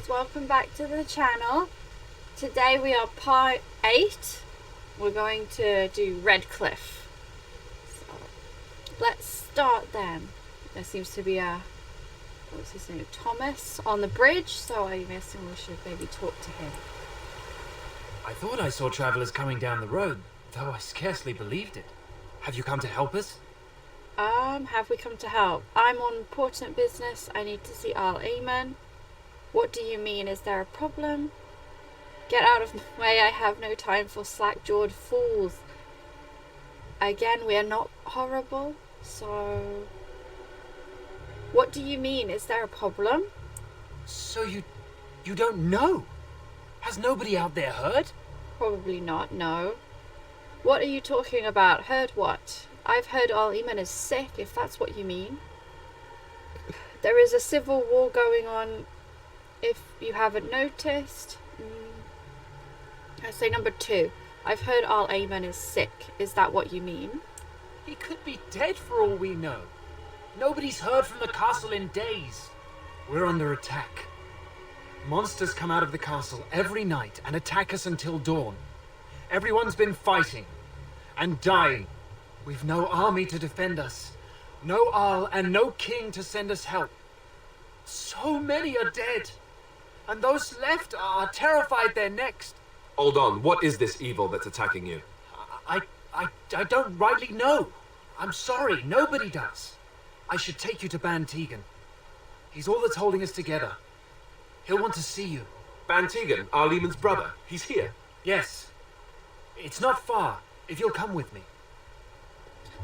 guys, welcome back to the channel. Today we are part 8. We're going to do Redcliffe. So let's start then. There seems to be what's his name, Thomas on the bridge, so I'm guessing we should maybe talk to him. I thought I saw travelers coming down the road, though I scarcely believed it. Have you come to help us? Have we come to help? I'm on important business. I need to see Al Amen. What do you mean? Is there a problem? Get out of my way. I have no time for slack-jawed fools. Again, we are not horrible, so... What do you mean? Is there a problem? So you don't know? Has nobody out there heard? Probably not, no. What are you talking about? Heard what? I've heard Al Amen is sick, if that's what you mean. There is a civil war going on, if you haven't noticed. I say number 2. I've heard Al Amen is sick. Is that what you mean? He could be dead for all we know. Nobody's heard from the castle in days. We're under attack. Monsters come out of the castle every night and attack us until dawn. Everyone's been fighting and dying. We've no army to defend us, no Arl and no king to send us help. So many are dead, and those left are terrified they're next. Hold on, what is this evil that's attacking you? I don't rightly know. I'm sorry, nobody does. I should take you to Ban Tegan. He's all that's holding us together. He'll want to see you. Ban Tegan, Ar Leman's brother. He's here. Yes. It's not far, if you'll come with me.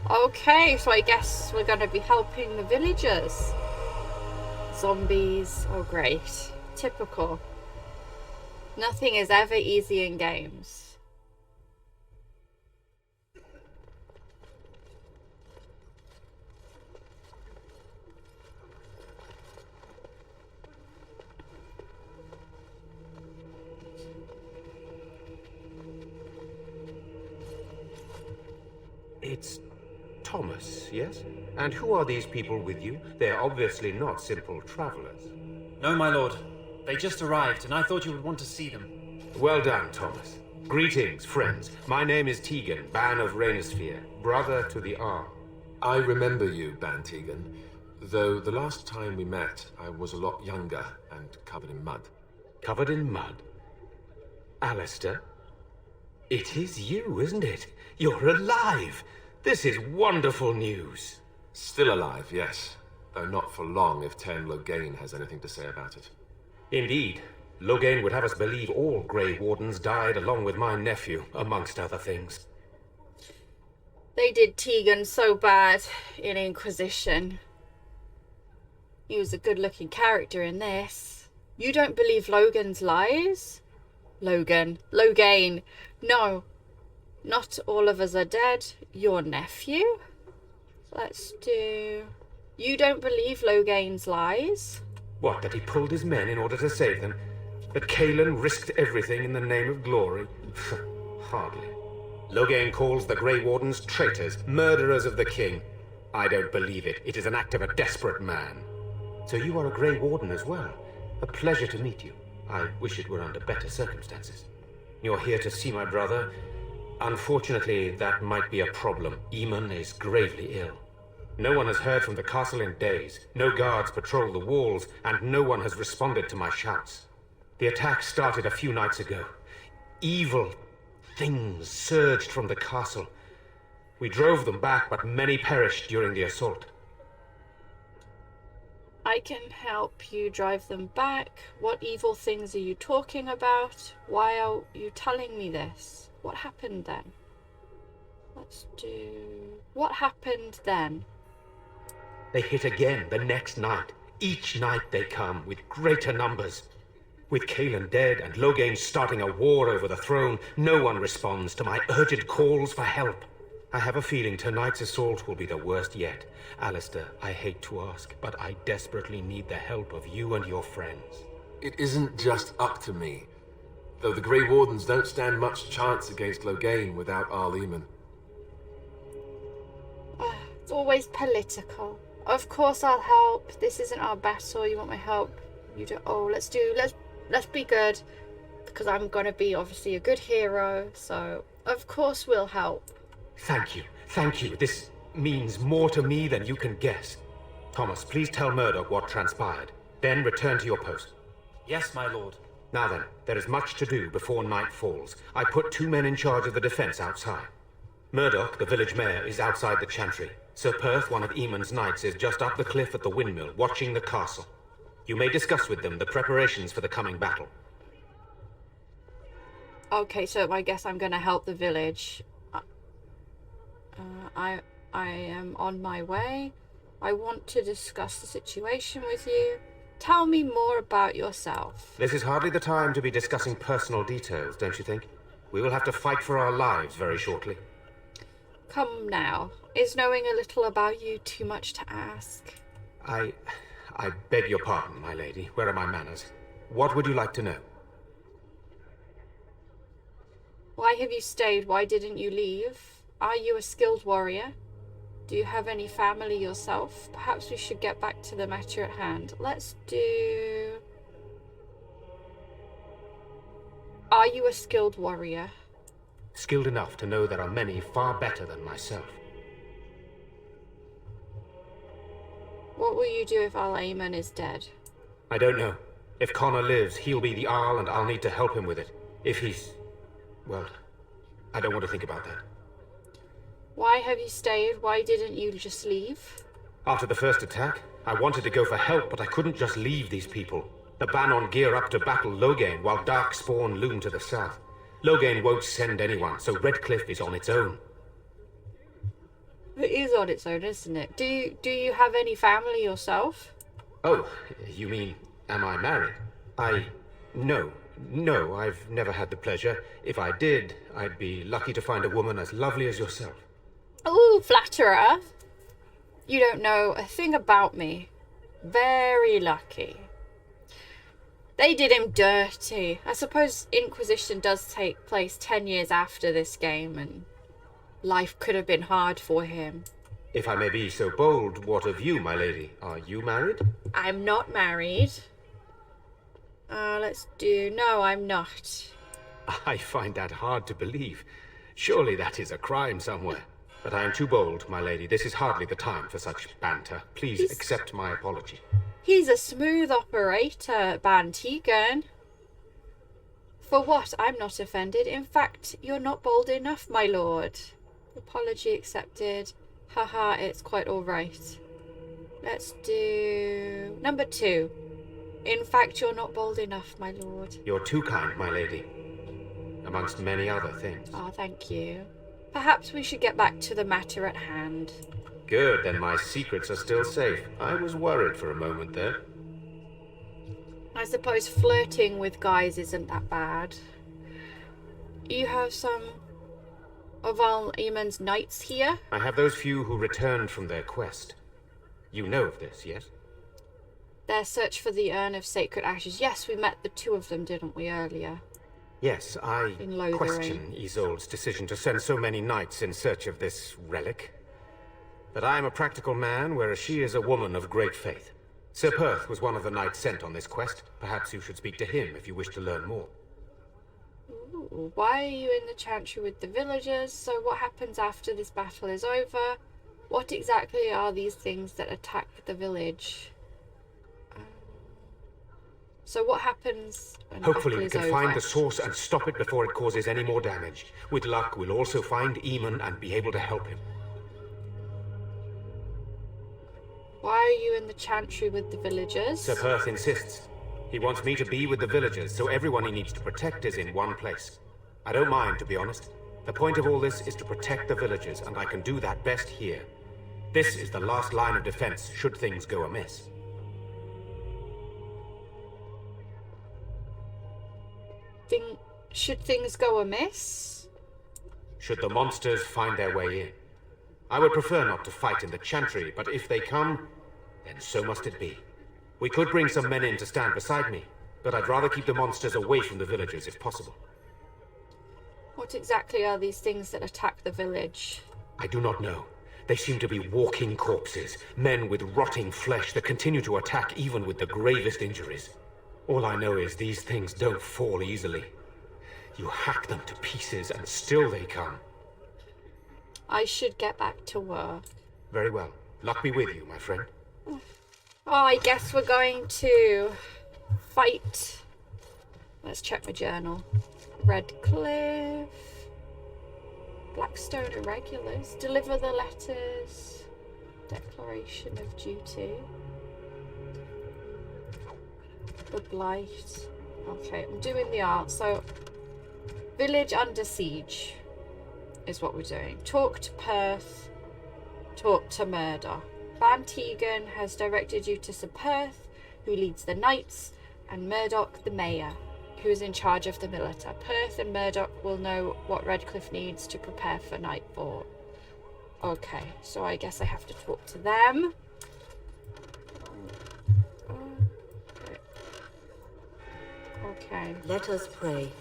Okay, so I guess we're going to be helping the villagers. Zombies. Oh, great. Typical. Nothing is ever easy in games. It's Thomas, yes? And who are these people with you? They're obviously not simple travelers. No, my lord. They just arrived, and I thought you would want to see them. Well done, Thomas. Greetings, friends. My name is Tegan, Ban of Rainisfere, brother to the Arl. I remember you, Ban Tegan, though the last time we met, I was a lot younger and covered in mud. Covered in mud? Alistair? It is you, isn't it? You're alive! This is wonderful news. Still alive, yes. Though not for long if Tame Loghain has anything to say about it. Indeed. Loghain would have us believe all Grey Wardens died along with my nephew, amongst other things. They did Tegan so bad in Inquisition. He was a good-looking character in this. You don't believe Logan's lies? Loghain. No. Not all of us are dead. Your nephew? Let's do... You don't believe Loghain's lies? What, that he pulled his men in order to save them? That Kaelan risked everything in the name of glory? Hardly. Loghain calls the Grey Wardens traitors, murderers of the king. I don't believe it. It is an act of a desperate man. So you are a Grey Warden as well. A pleasure to meet you. I wish it were under better circumstances. You're here to see my brother? Unfortunately, that might be a problem. Eamon is gravely ill. No one has heard from the castle in days. No guards patrol the walls, and no one has responded to my shouts. The attack started a few nights ago. Evil things surged from the castle. We drove them back, but many perished during the assault. I can help you drive them back. What evil things are you talking about? Why are you telling me this? What happened then? Let's do... What happened then? They hit again the next night. Each night they come, with greater numbers. With Kaelan dead and Loghain starting a war over the throne, no one responds to my urgent calls for help. I have a feeling tonight's assault will be the worst yet. Alistair, I hate to ask, but I desperately need the help of you and your friends. It isn't just up to me, though the Grey Wardens don't stand much chance against Loghain without Ar Leman. It's always political. Of course I'll help. This isn't our battle. You want my help? You don't. Oh, let's let's be good, because I'm gonna be obviously a good hero, so of course we'll help. Thank you. Thank you. This means more to me than you can guess. Thomas, please tell Murdoch what transpired. Then return to your post. Yes, my lord. Now then, there is much to do before night falls. I put 2 men in charge of the defense outside. Murdoch, the village mayor, is outside the chantry. Sir Perth, one of Eamon's knights, is just up the cliff at the windmill, watching the castle. You may discuss with them the preparations for the coming battle. Okay, so I guess I'm gonna help the village. I am on my way. I want to discuss the situation with you. Tell me more about yourself. This is hardly the time to be discussing personal details, don't you think? We will have to fight for our lives very shortly. Come now. Is knowing a little about you too much to ask? I beg your pardon, my lady. Where are my manners? What would you like to know? Why have you stayed? Why didn't you leave? Are you a skilled warrior? Do you have any family yourself? Perhaps we should get back to the matter at hand. Let's do... Are you a skilled warrior? Skilled enough to know there are many far better than myself. What will you do if Al-Aman is dead? I don't know. If Connor lives, he'll be the Arl and I'll need to help him with it. If he's... well, I don't want to think about that. Why have you stayed? Why didn't you just leave? After the first attack, I wanted to go for help, but I couldn't just leave these people. The Bannon gear up to battle Loghain while Darkspawn loom to the south. Loghain won't send anyone, so Redcliffe is on its own. It is on its own, isn't it? Do you have any family yourself? Oh, you mean, am I married? No, I've never had the pleasure. If I did, I'd be lucky to find a woman as lovely as yourself. Ooh, flatterer. You don't know a thing about me. Very lucky. They did him dirty. I suppose Inquisition does take place 10 years after this game, and life could have been hard for him. If I may be so bold, what of you, my lady? Are you married? I'm not married. Let's do... No, I'm not. I find that hard to believe. Surely that is a crime somewhere. But I am too bold, my lady. This is hardly the time for such banter. Please accept my apology. He's a smooth operator, Bantegan. For what? I'm not offended. In fact, you're not bold enough, my lord. Apology accepted. Haha, it's quite alright. Let's do... number 2. In fact, you're not bold enough, my lord. You're too kind, my lady. Amongst many other things. Ah, thank you. Perhaps we should get back to the matter at hand. Good, then my secrets are still safe. I was worried for a moment there. I suppose flirting with guys isn't that bad. You have some of Al-Aman's knights here? I have those few who returned from their quest. You know of this, yes? Their search for the Urn of Sacred Ashes. Yes, we met the 2 of them, didn't we, earlier? Yes, I In Lothering. question Isolde's decision to send so many knights in search of this relic. But I am a practical man, whereas she is a woman of great faith. Sir Perth was one of the knights sent on this quest. Perhaps you should speak to him if you wish to learn more. Ooh, why are you in the chantry with the villagers? So what happens after this battle is over? What exactly are these things that attack the village? So what happens when Hopefully battle we is can over? find the source and stop it before it causes any more damage. With luck, we'll also find Eamon and be able to help him. Why are you in the chantry with the villagers? Sir Perth insists. He wants me to be with the villagers, so everyone he needs to protect is in one place. I don't mind, to be honest. The point of all this is to protect the villagers, and I can do that best here. This is the last line of defense, should things go amiss. Should things go amiss? Should the monsters find their way in. I would prefer not to fight in the chantry, but if they come, then so must it be. We could bring some men in to stand beside me, but I'd rather keep the monsters away from the villagers if possible. What exactly are these things that attack the village? I do not know. They seem to be walking corpses, men with rotting flesh that continue to attack even with the gravest injuries. All I know is these things don't fall easily. You hack them to pieces and still they come. I should get back to work. Very well. Luck be with you, my friend. Oh, I guess we're going to fight. Let's check my journal. Redcliffe. Blackstone Irregulars. Deliver the letters. Declaration of duty. The Blight. Okay, I'm doing the art. So, village under siege is what we're doing. Talk to Perth. Talk to Murdoch. Ban Tegan has directed you to Sir Perth, who leads the knights, and Murdoch, the mayor, who is in charge of the militia. Perth and Murdoch will know what Redcliffe needs to prepare for nightfall. Okay, so I guess I have to talk to them. Okay. Let us pray.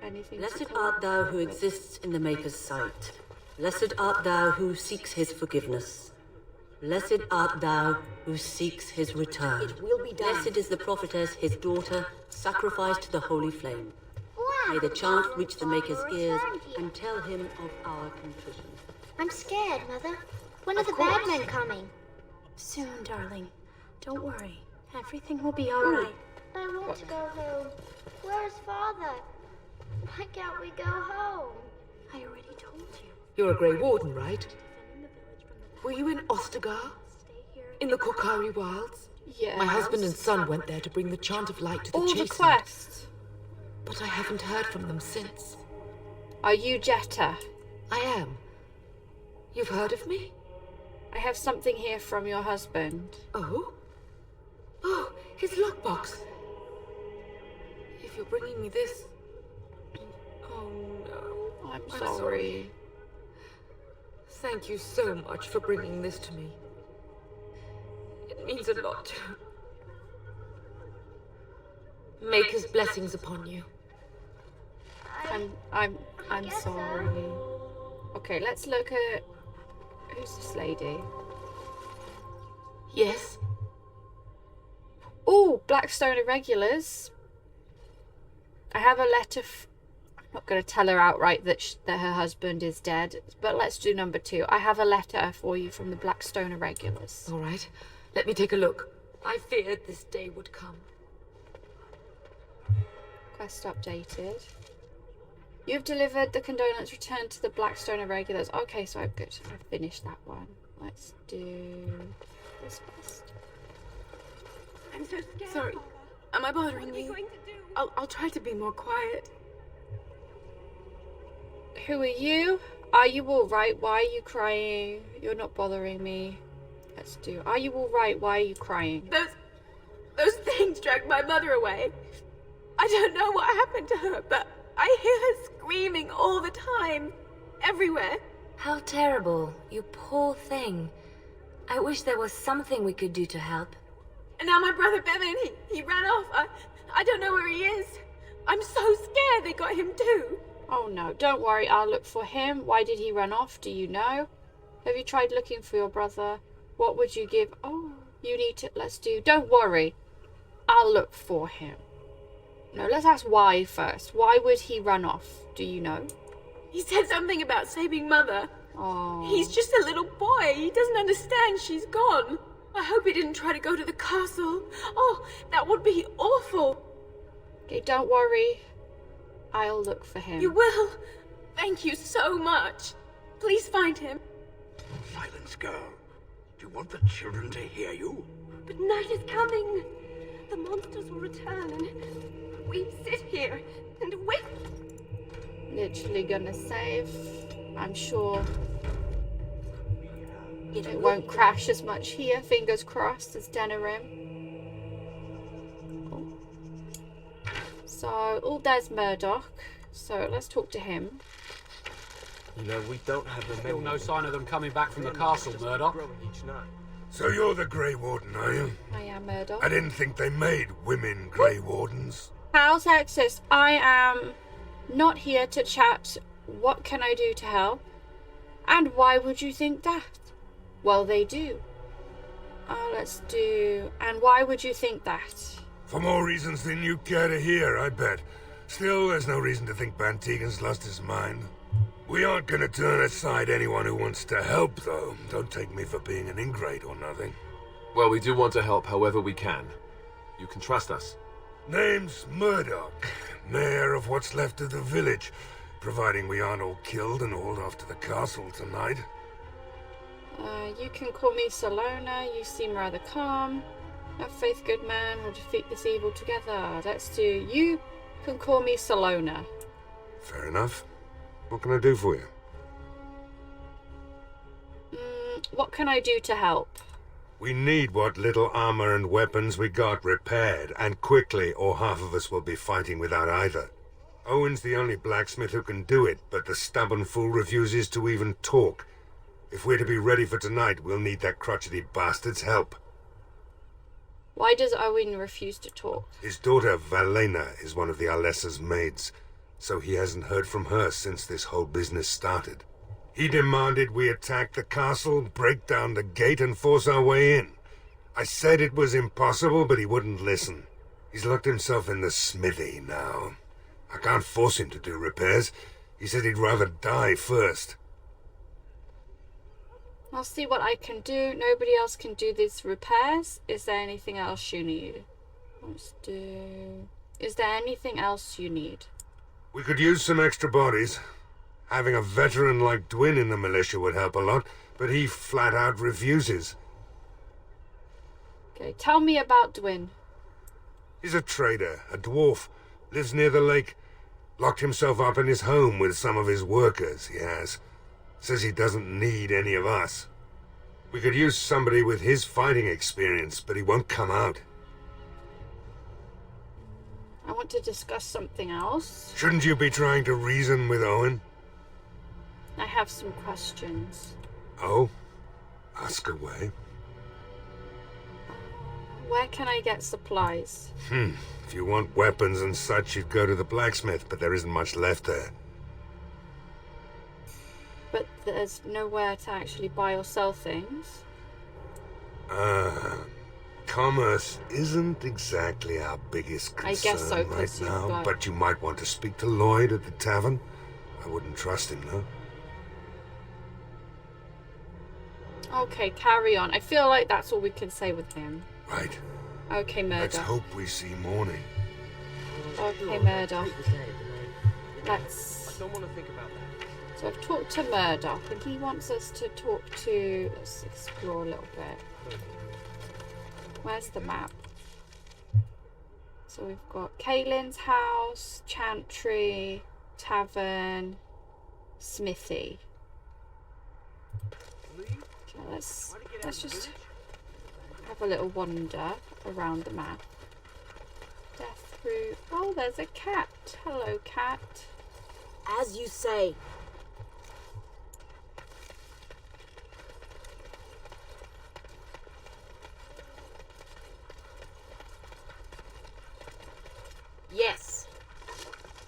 Anything? Blessed art thou who exists in the Maker's sight. Blessed art thou who seeks his forgiveness. Blessed art thou who seeks his return. It will be done. Blessed is the prophetess, his daughter, sacrificed to the holy flame. May the chant reach the Maker's ears and tell him of our contrition. I'm scared, Mother. When are the bad men coming? Soon, darling. Don't worry. Everything will be all right. I want to go home. Where's Father? Why can't we go home? I already told you. You're a Grey Warden, right? Were you in Ostagar? In the Korkari Wilds? Yeah. My husband and son went there to bring the Chant of Light to the All the Chastened. quests. But I haven't heard from them since. Are you Jetta? I am. You've heard of me? I have something here from your husband. Oh? Oh, his lockbox. If you're bringing me this... Oh no. I'm sorry. Thank you so much for bringing this to me. It means a lot. Maker's blessings upon you. I'm sorry. Okay, let's look at who's this lady. Yes? Oh, Blackstone Irregulars. I have a letter. I'm not going to tell her outright that her husband is dead, but let's do number 2. I have a letter for you from the Blackstone Irregulars. All right. Let me take a look. I feared this day would come. Quest updated. You've delivered the condolence return to the Blackstone Irregulars. Okay, so I'm good. I've finished that one. Let's do this quest. I'm so scared. Sorry. Am I bothering you? I'll try to be more quiet. Who are you? Are you alright? Why are you crying? You're not bothering me. Let's do. Are you alright? Why are you crying? Those things dragged my mother away. I don't know what happened to her, but I hear her screaming all the time. Everywhere. How terrible. You poor thing. I wish there was something we could do to help. And now my brother Bevan, he ran off. I don't know where he is. I'm so scared they got him too. Oh no, don't worry, I'll look for him. Why did he run off? Do you know? Have you tried looking for your brother? What would you give? Oh, you need to, let's do, don't worry. I'll look for him. No, let's ask why first. Why would he run off? Do you know? He said something about saving Mother. Oh. He's just a little boy. He doesn't understand she's gone. I hope he didn't try to go to the castle. Oh, that would be awful. Okay, don't worry. I'll look for him. You will? Thank you so much. Please find him. Silence, girl. Do you want the children to hear you? But night is coming. The monsters will return and we sit here and wait. Literally gonna save. I'm sure it won't crash as much here, fingers crossed, as Denerim. So, there's Murdoch. So, let's talk to him. You know, we don't have the Still no sign of them coming back from the castle, Murdoch. So you're the Grey Warden, are you? I am Murdoch. I didn't think they made women Grey Wardens. House Access, I am not here to chat. What can I do to help? And why would you think that? Well, they do. Let's do... And why would you think that? For more reasons than you care to hear, I bet. Still, there's no reason to think Bantegan's lost his mind. We aren't gonna turn aside anyone who wants to help, though. Don't take me for being an ingrate or nothing. Well, we do want to help however we can. You can trust us. Name's Murdoch, mayor of what's left of the village, providing we aren't all killed and hauled off to the castle tonight. You can call me Solona. You seem rather calm. Have faith, good man. We'll defeat this evil together. Let's do. You can call me Solona. Fair enough. What can I do for you? What can I do to help? We need what little armor and weapons we got repaired, and quickly, or half of us will be fighting without either. Owen's the only blacksmith who can do it, but the stubborn fool refuses to even talk. If we're to be ready for tonight, we'll need that crotchety bastard's help. Why does Owen refuse to talk? His daughter, Valena, is one of the Alessa's maids, so he hasn't heard from her since this whole business started. He demanded we attack the castle, break down the gate, and force our way in. I said it was impossible, but he wouldn't listen. He's locked himself in the smithy now. I can't force him to do repairs. He said he'd rather die first. I'll see what I can do. Nobody else can do these repairs. Is there anything else you need? Let's do... Is there anything else you need? We could use some extra bodies. Having a veteran like Dwin in the militia would help a lot, but he flat out refuses. Okay, tell me about Dwin. He's a trader, a dwarf, lives near the lake. Locked himself up in his home with some of his workers, he has. Says he doesn't need any of us. We could use somebody with his fighting experience, but he won't come out. I want to discuss something else. Shouldn't you be trying to reason with Owen? I have some questions. Oh? Ask away. Where can I get supplies? If you want weapons and such, you'd go to the blacksmith, but there isn't much left there. But there's nowhere to actually buy or sell things. Commerce isn't exactly our biggest concern I guess so, right now, but you might want to speak to Lloyd at the tavern. I wouldn't trust him, though. Okay, carry on. I feel like that's all we can say with him. Right. Okay, Murdoch. Let's hope we see morning. Okay, Murdoch. Let's... I don't want to think about that. So I've talked to Murdoch, and he wants us to talk to... Let's explore a little bit. Where's the map? So we've got Caitlyn's house, Chantry, Tavern, Smithy. Okay, let's just have a little wander around the map. Death route. Oh, there's a cat. Hello, cat. As you say. Yes.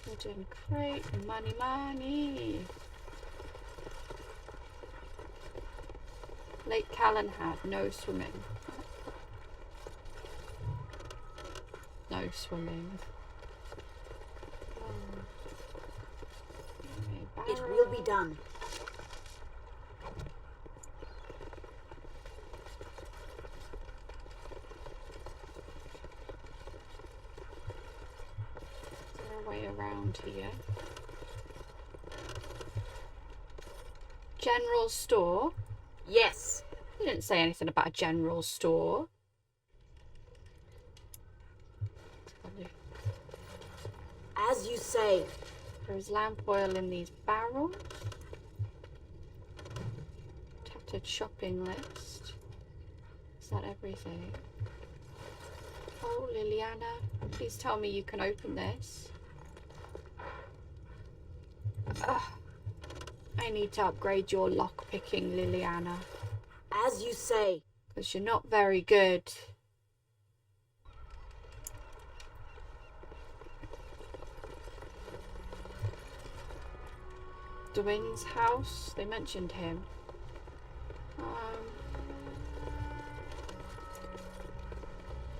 Wooden crate, money, money. Lake Callanhad, no swimming. No swimming. It will be done. Is there a way around here? General store? Yes. You didn't say anything about a general store. As you say. There's lamp oil in these barrels. Tattered shopping list. Is that everything? Oh, Liliana, please tell me you can open this. Ugh. I need to upgrade your lock-picking, Liliana. As you say. Because you're not very good. Dwin's house, they mentioned him.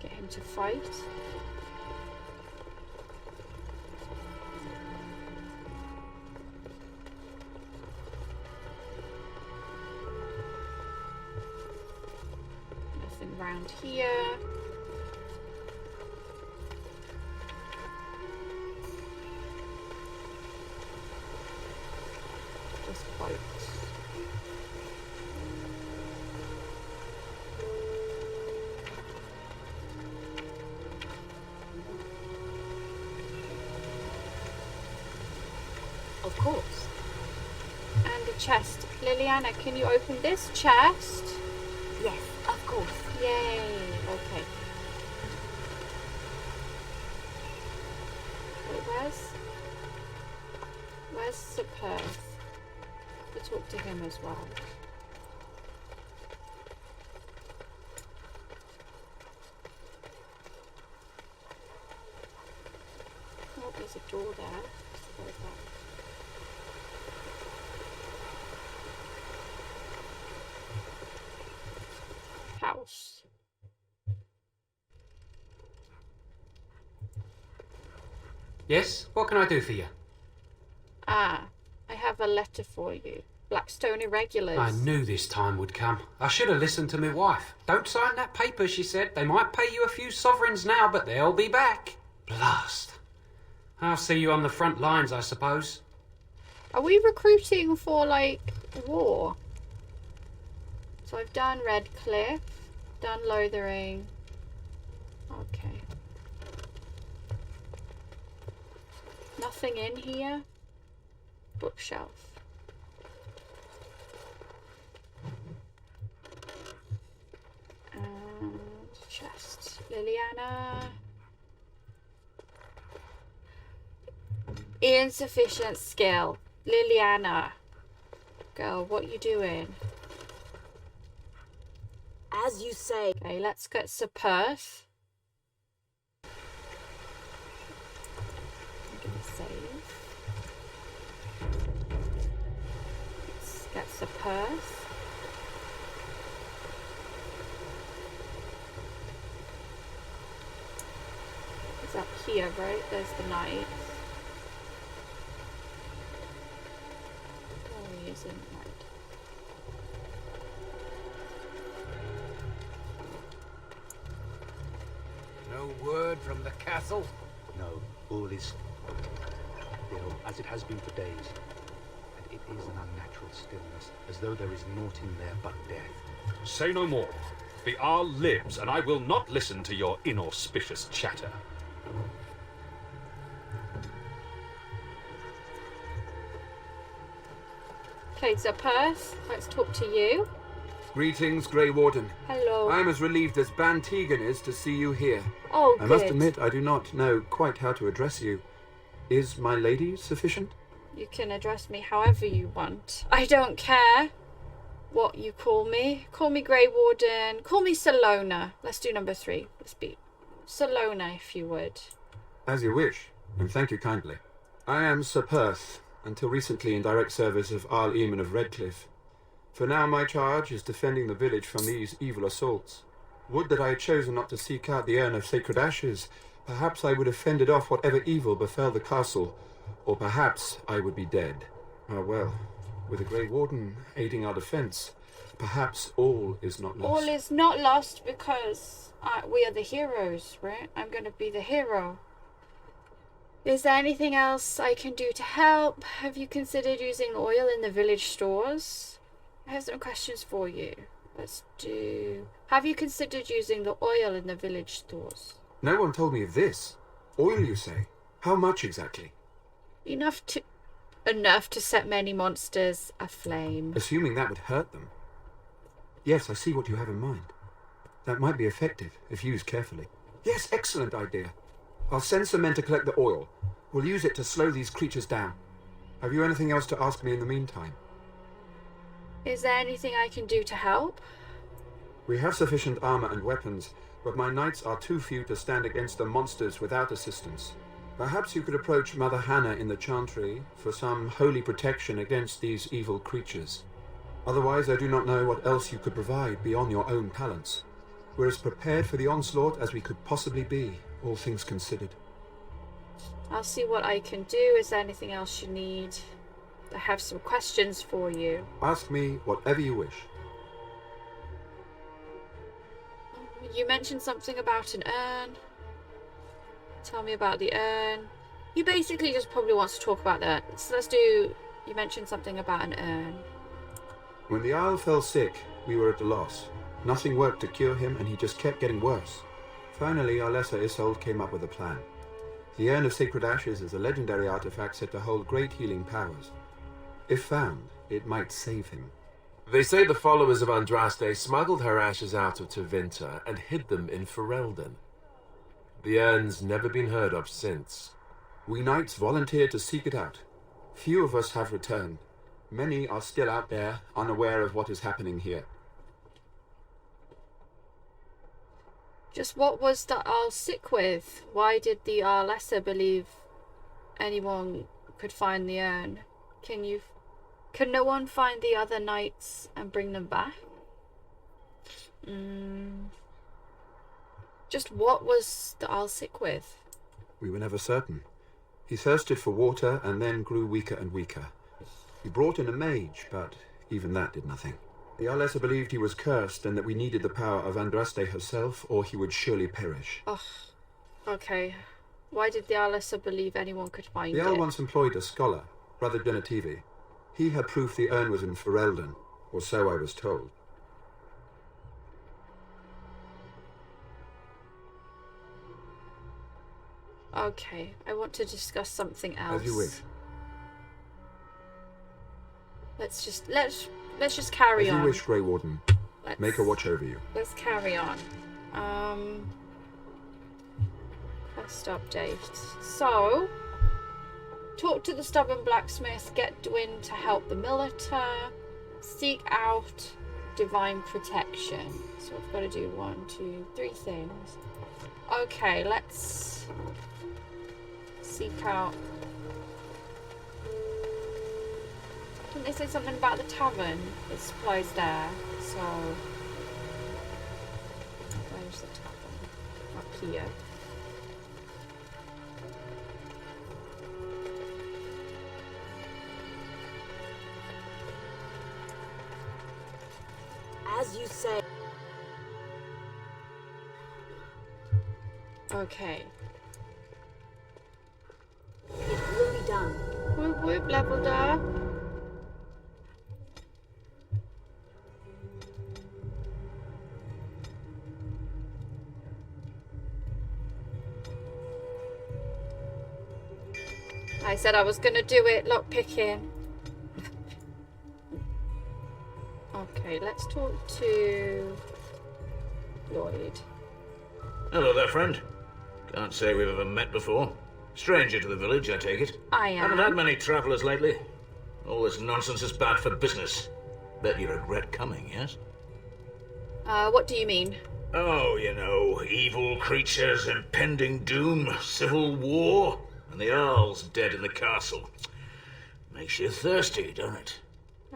Get him to fight. around here. Just quotes. Of course. And a chest. Liliana, can you open this chest? Yes, of course. Yay. Okay. Wait, where's Sir Perth? I'll talk to him as well. Oh, there's a door there. Let's go back. House. Yes? What can I do for you? Ah, I have a letter for you. Blackstone Irregulars. I knew this time would come. I should have listened to my wife. Don't sign that paper, she said. They might pay you a few sovereigns now, but they'll be back. Blast. I'll see you on the front lines, I suppose. Are we recruiting for, like, war? So I've done Redcliffe, done Lothering. Okay. Nothing in here. Bookshelf. And chest. Liliana. Insufficient skill. Liliana. Girl, what you doing? As you say. Okay, let's get Sir Perth. I'm gonna save. Let's get Sir Perth. It's up here, right? There's the knight. Oh, he isn't right. No word from the castle? No, all is still, as it has been for days. And it is an unnatural stillness, as though there is naught in there but death. Say no more. The Arl lives, and I will not listen to your inauspicious chatter. Okay, Sir Perth, let's talk to you. Greetings, Grey Warden. Hello. I am as relieved as Ban Tegan is to see you here. Oh, I must admit, I do not know quite how to address you. Is my lady sufficient? You can address me however you want. I don't care what you call me. Call me Grey Warden. Call me Solona. Let's do number 3. Let's be Solona, if you would. As you wish, and thank you kindly. I am Sir Perth, until recently in direct service of Arl Eamon of Redcliffe. For now my charge is defending the village from these evil assaults. Would that I had chosen not to seek out the urn of sacred ashes. Perhaps I would have fended off whatever evil befell the castle, or perhaps I would be dead. Ah well, with a Grey Warden aiding our defence, perhaps all is not lost. All is not lost because we are the heroes, right? I'm going to be the hero. Is there anything else I can do to help? Have you considered using oil in the village stores? I have some questions for you. Let's do... Have you considered using the oil in the village stores? No one told me of this. Oil, you say? How much exactly? Enough to set many monsters aflame. Assuming that would hurt them. Yes, I see what you have in mind. That might be effective, if used carefully. Yes, excellent idea. I'll send some men to collect the oil. We'll use it to slow these creatures down. Have you anything else to ask me in the meantime? Is there anything I can do to help? We have sufficient armor and weapons, but my knights are too few to stand against the monsters without assistance. Perhaps you could approach Mother Hannah in the Chantry for some holy protection against these evil creatures. Otherwise, I do not know what else you could provide beyond your own talents. We're as prepared for the onslaught as we could possibly be, all things considered. I'll see what I can do. Is there anything else you need? I have some questions for you. Ask me whatever you wish. You mentioned something about an urn. Tell me about the urn. He basically just probably wants to talk about that. So let's do... You mentioned something about an urn. When the Isle fell sick, we were at a loss. Nothing worked to cure him, and he just kept getting worse. Finally, our lesser Isolde came up with a plan. The Urn of Sacred Ashes is a legendary artifact said to hold great healing powers. If found, it might save him. They say the followers of Andraste smuggled her ashes out of Tevinter and hid them in Ferelden. The urn's never been heard of since. We knights volunteered to seek it out. Few of us have returned. Many are still out there, unaware of what is happening here. Just what was the Arl sick with? Why did the Arl Lesser believe anyone could find the urn? Can no one find the other knights and bring them back? Just what was the Arl sick with? We were never certain. He thirsted for water and then grew weaker and weaker. We brought in a mage, but even that did nothing. The Arlessa believed he was cursed and that we needed the power of Andraste herself, or he would surely perish. Oh, okay. Why did the Arlessa believe anyone could find The it? Earl once employed a scholar, Brother Genetivi. He had proof the urn was in Ferelden, or so I was told. Okay, I want to discuss something else. As you wish. Let's just carry on. As you wish, Grey Warden. Make her watch over you. Let's carry on. Quest update. So, talk to the stubborn blacksmith, get Dwin to help the Militor, seek out divine protection. So I've got to do 1, 2, 3 things. Okay, let's seek out. Didn't they say something about the tavern? It supplies there, so where's the tavern? Up here. As you say. Okay. It will be done. Whoop whoop, leveled up. I said I was gonna do it, lockpicking. Okay, let's talk to Lloyd. Hello there, friend. Can't say we've ever met before. Stranger to the village, I take it. I am. Haven't had many travellers lately. All this nonsense is bad for business. Bet you regret coming, yes? What do you mean? Oh, you know, evil creatures, impending doom, civil war, and the Earl's dead in the castle. Makes you thirsty, don't it?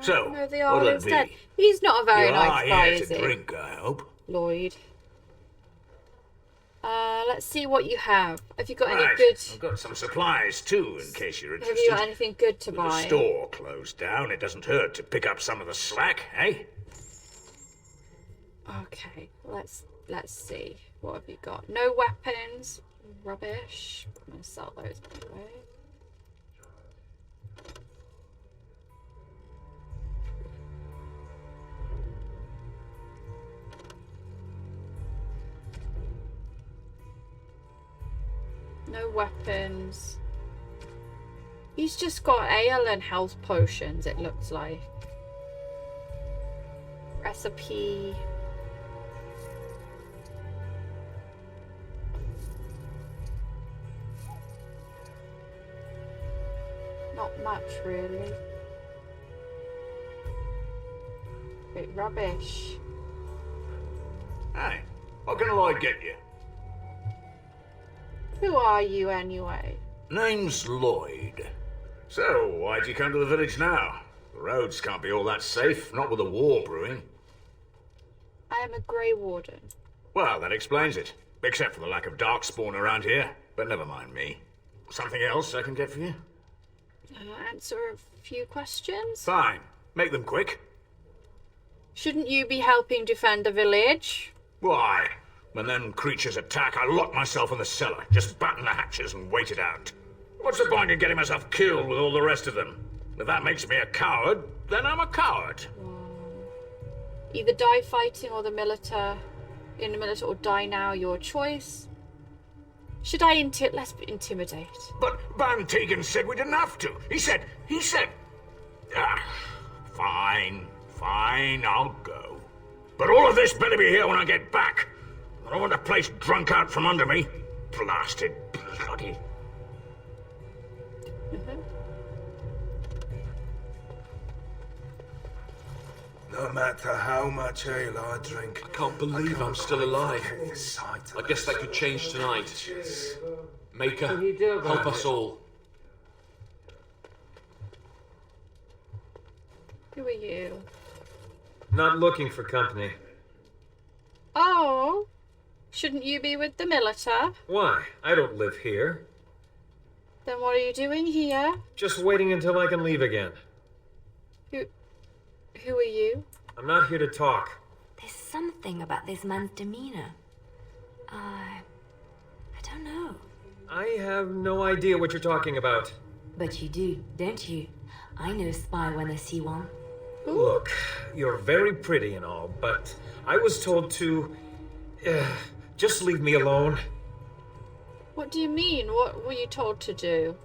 So, No, the what'll Earl it is dead. be? He's not a very You nice are guy, here is to he? drink, I hope. Lloyd. Let's see what you have. Have you got any Right, good... I've got some supplies too, in case you're interested. Have you got anything good to With the buy? store closed down, it doesn't hurt to pick up some of the slack, eh? Okay, let's see. What have you got? No weapons. Rubbish. I'm gonna sell those anyway. No weapons. He's just got ale and health potions, it looks like. Recipe. Not much, really. Bit rubbish. Hey, what can Lloyd get you? Who are you, anyway? Name's Lloyd. So, why'd you come to the village now? The roads can't be all that safe, not with a war brewing. I am a Grey Warden. Well, that explains it. Except for the lack of darkspawn around here. But never mind me. Something else I can get for you? Answer a few questions? Fine. Make them quick. Shouldn't you be helping defend the village? Why? When them creatures attack, I lock myself in the cellar, just batten the hatches and wait it out. What's the point in getting myself killed with all the rest of them? If that makes me a coward, then I'm a coward. Either die fighting or in the military, or die now, your choice. Should I let's intimidate. But Baron Tegan said we didn't have to. He said, fine, I'll go. But all of this better be here when I get back. I don't want the place drunk out from under me. Blasted bloody. No matter how much ale I drink, I can't believe I'm still alive. sight I guess that could change tonight. Maker, Can you do about help us it? all. Who are you? Not looking for company. Oh, shouldn't you be with the militia? Why? I don't live here. Then what are you doing here? Just waiting until I can leave again. Who are you? I'm not here to talk. There's something about this man's demeanor. I don't know. I have no idea what you're talking about. But you do, don't you? I know a spy when I see one. Look, you're very pretty and all, but I was told to... just leave me alone. What do you mean? What were you told to do?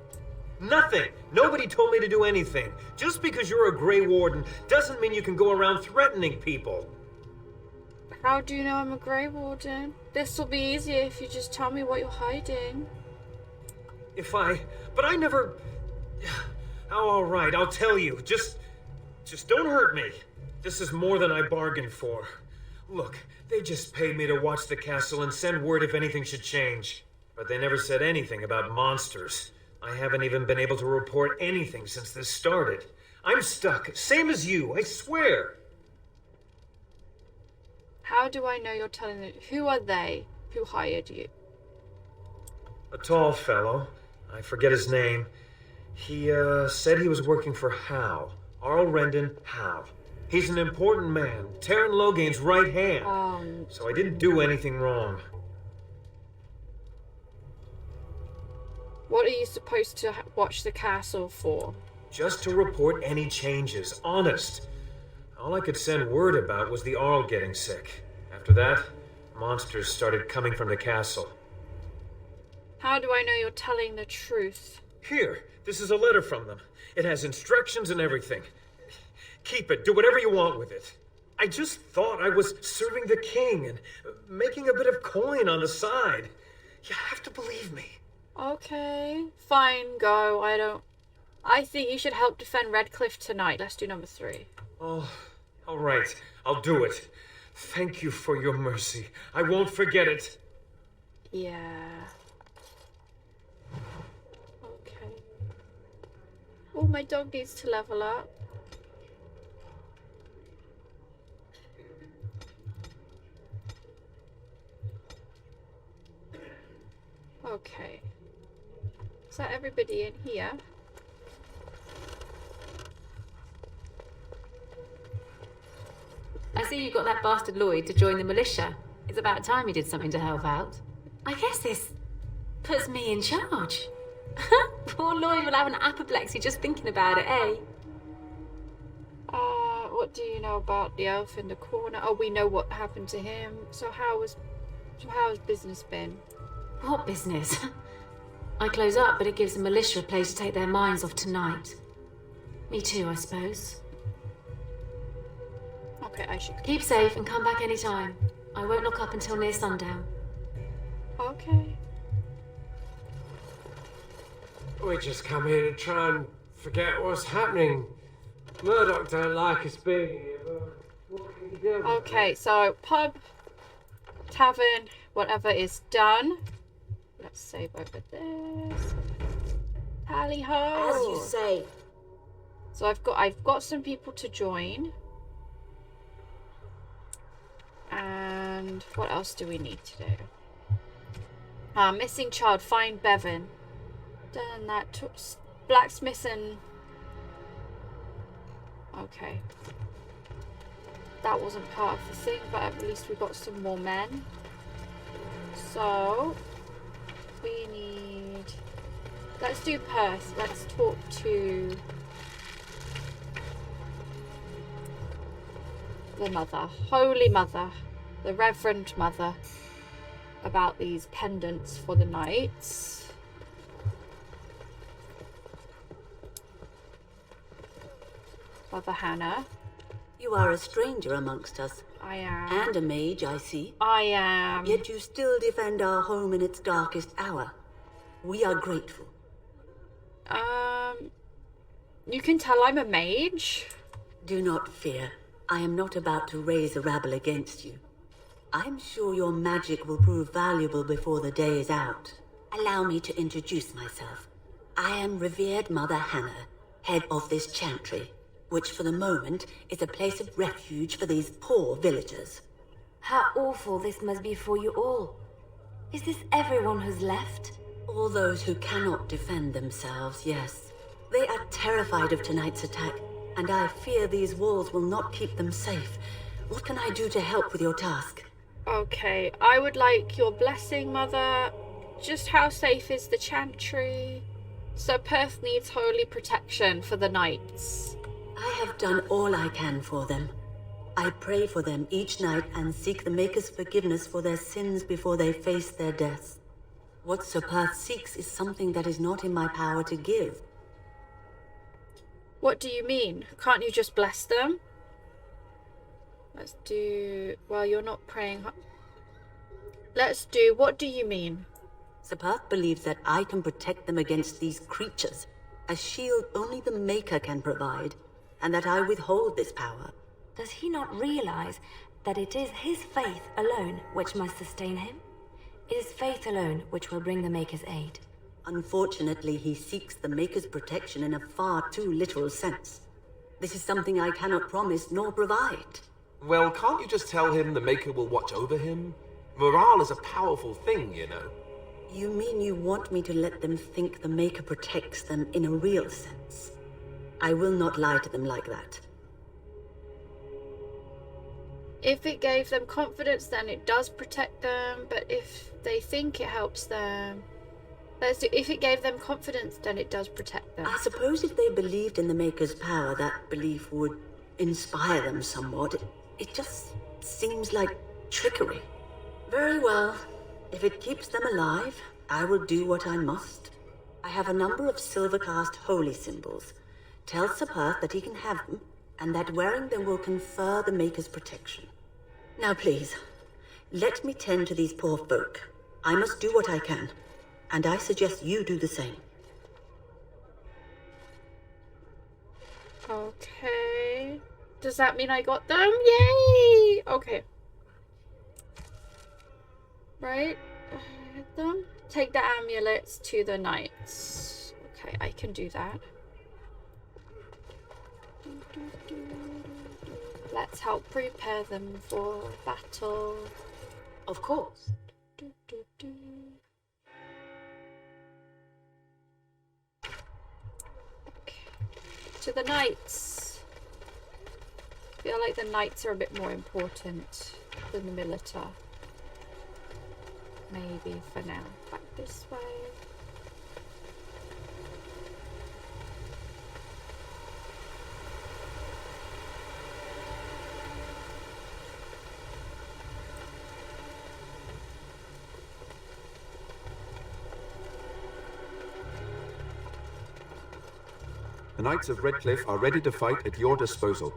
Nothing! Nobody told me to do anything. Just because you're a Grey Warden doesn't mean you can go around threatening people. How do you know I'm a Grey Warden? This will be easier if you just tell me what you're hiding. But I never... Oh, all right, I'll tell you. Just don't hurt me. This is more than I bargained for. Look, they just paid me to watch the castle and send word if anything should change. But they never said anything about monsters. I haven't even been able to report anything since this started. I'm stuck, same as you, I swear. How do I know you're telling me? Who are they who hired you? A tall fellow. I forget his name. He, said he was working for Howe. Arl Rendon Howe. He's an important man, Terran Logain's right hand. So I didn't do anything wrong. What are you supposed to watch the castle for? Just to report any changes, honest. All I could send word about was the Arl getting sick. After that, monsters started coming from the castle. How do I know you're telling the truth? Here, this is a letter from them. It has instructions and everything. Keep it, do whatever you want with it. I just thought I was serving the king and making a bit of coin on the side. You have to believe me. Okay, fine, go. I think you should help defend Redcliffe tonight. Let's do number 3. Oh, all right. I'll do it. Thank you for your mercy. I won't forget it. Yeah. Okay. Oh, my dog needs to level up. Okay. Is that everybody in here? I see you got that bastard Lloyd to join the militia. It's about time he did something to help out. I guess this puts me in charge. Poor Lloyd will have an apoplexy just thinking about it, eh? What do you know about the elf in the corner? Oh, we know what happened to him. So how's business been? What business? I close up, but it gives the militia a place to take their minds off tonight. Me too, I suppose. Okay, I should... Keep safe and come back anytime. I won't lock up until near sundown. Okay. We just come here to try and forget what's happening. Murdoch don't like us being here, but what can you do? Okay, so pub, tavern, whatever is done. Let's save over this. Tally ho! As you say. So I've got some people to join. And what else do we need to do? Missing child, find Bevan. Done that. Blacksmith and... Okay. That wasn't part of the thing, but at least we got some more men. So, we need... Let's do Perth. Let's talk to the Mother. Holy Mother. The Reverend Mother. About these pendants for the knights. Mother Hannah. You are a stranger amongst us. I am. And a mage, I see. I am. Yet you still defend our home in its darkest hour. We are grateful. You can tell I'm a mage. Do not fear. I am not about to raise a rabble against you. I'm sure your magic will prove valuable before the day is out. Allow me to introduce myself. I am revered Mother Hannah, head of this chantry, which for the moment is a place of refuge for these poor villagers. How awful this must be for you all. Is this everyone who's left? All those who cannot defend themselves, yes. They are terrified of tonight's attack, and I fear these walls will not keep them safe. What can I do to help with your task? Okay, I would like your blessing, Mother. Just how safe is the chantry? Sir Perth needs holy protection for the knights. I have done all I can for them. I pray for them each night and seek the Maker's forgiveness for their sins before they face their deaths. What Sir Perth seeks is something that is not in my power to give. What do you mean? Can't you just bless them? Let's do... Well, you're not praying... Let's do... What do you mean? Sir Perth believes that I can protect them against these creatures, a shield only the Maker can provide, and that I withhold this power. Does he not realize that it is his faith alone which must sustain him? It is faith alone which will bring the Maker's aid. Unfortunately, he seeks the Maker's protection in a far too literal sense. This is something I cannot promise nor provide. Well, can't you just tell him the Maker will watch over him? Morale is a powerful thing, you know. You mean you want me to let them think the Maker protects them in a real sense? I will not lie to them like that. If it gave them confidence, then it does protect them. But if they think it helps them... Let's do... If it gave them confidence, then it does protect them. I suppose if they believed in the Maker's power, that belief would inspire them somewhat. It just seems like trickery. Very well. If it keeps them alive, I will do what I must. I have a number of silver-cast holy symbols. Tell Sir Perth that he can have them, and that wearing them will confer the Maker's protection. Now please, let me tend to these poor folk. I must do what I can, and I suggest you do the same. Okay. Does that mean I got them? Yay! Okay. Right. Get them. Take the amulets to the knights. Okay, I can do that. Let's help prepare them for battle. Of course. Okay. To the knights. I feel like the knights are a bit more important than the militia. Maybe for now. Back this way. The Knights of Redcliffe are ready to fight at your disposal.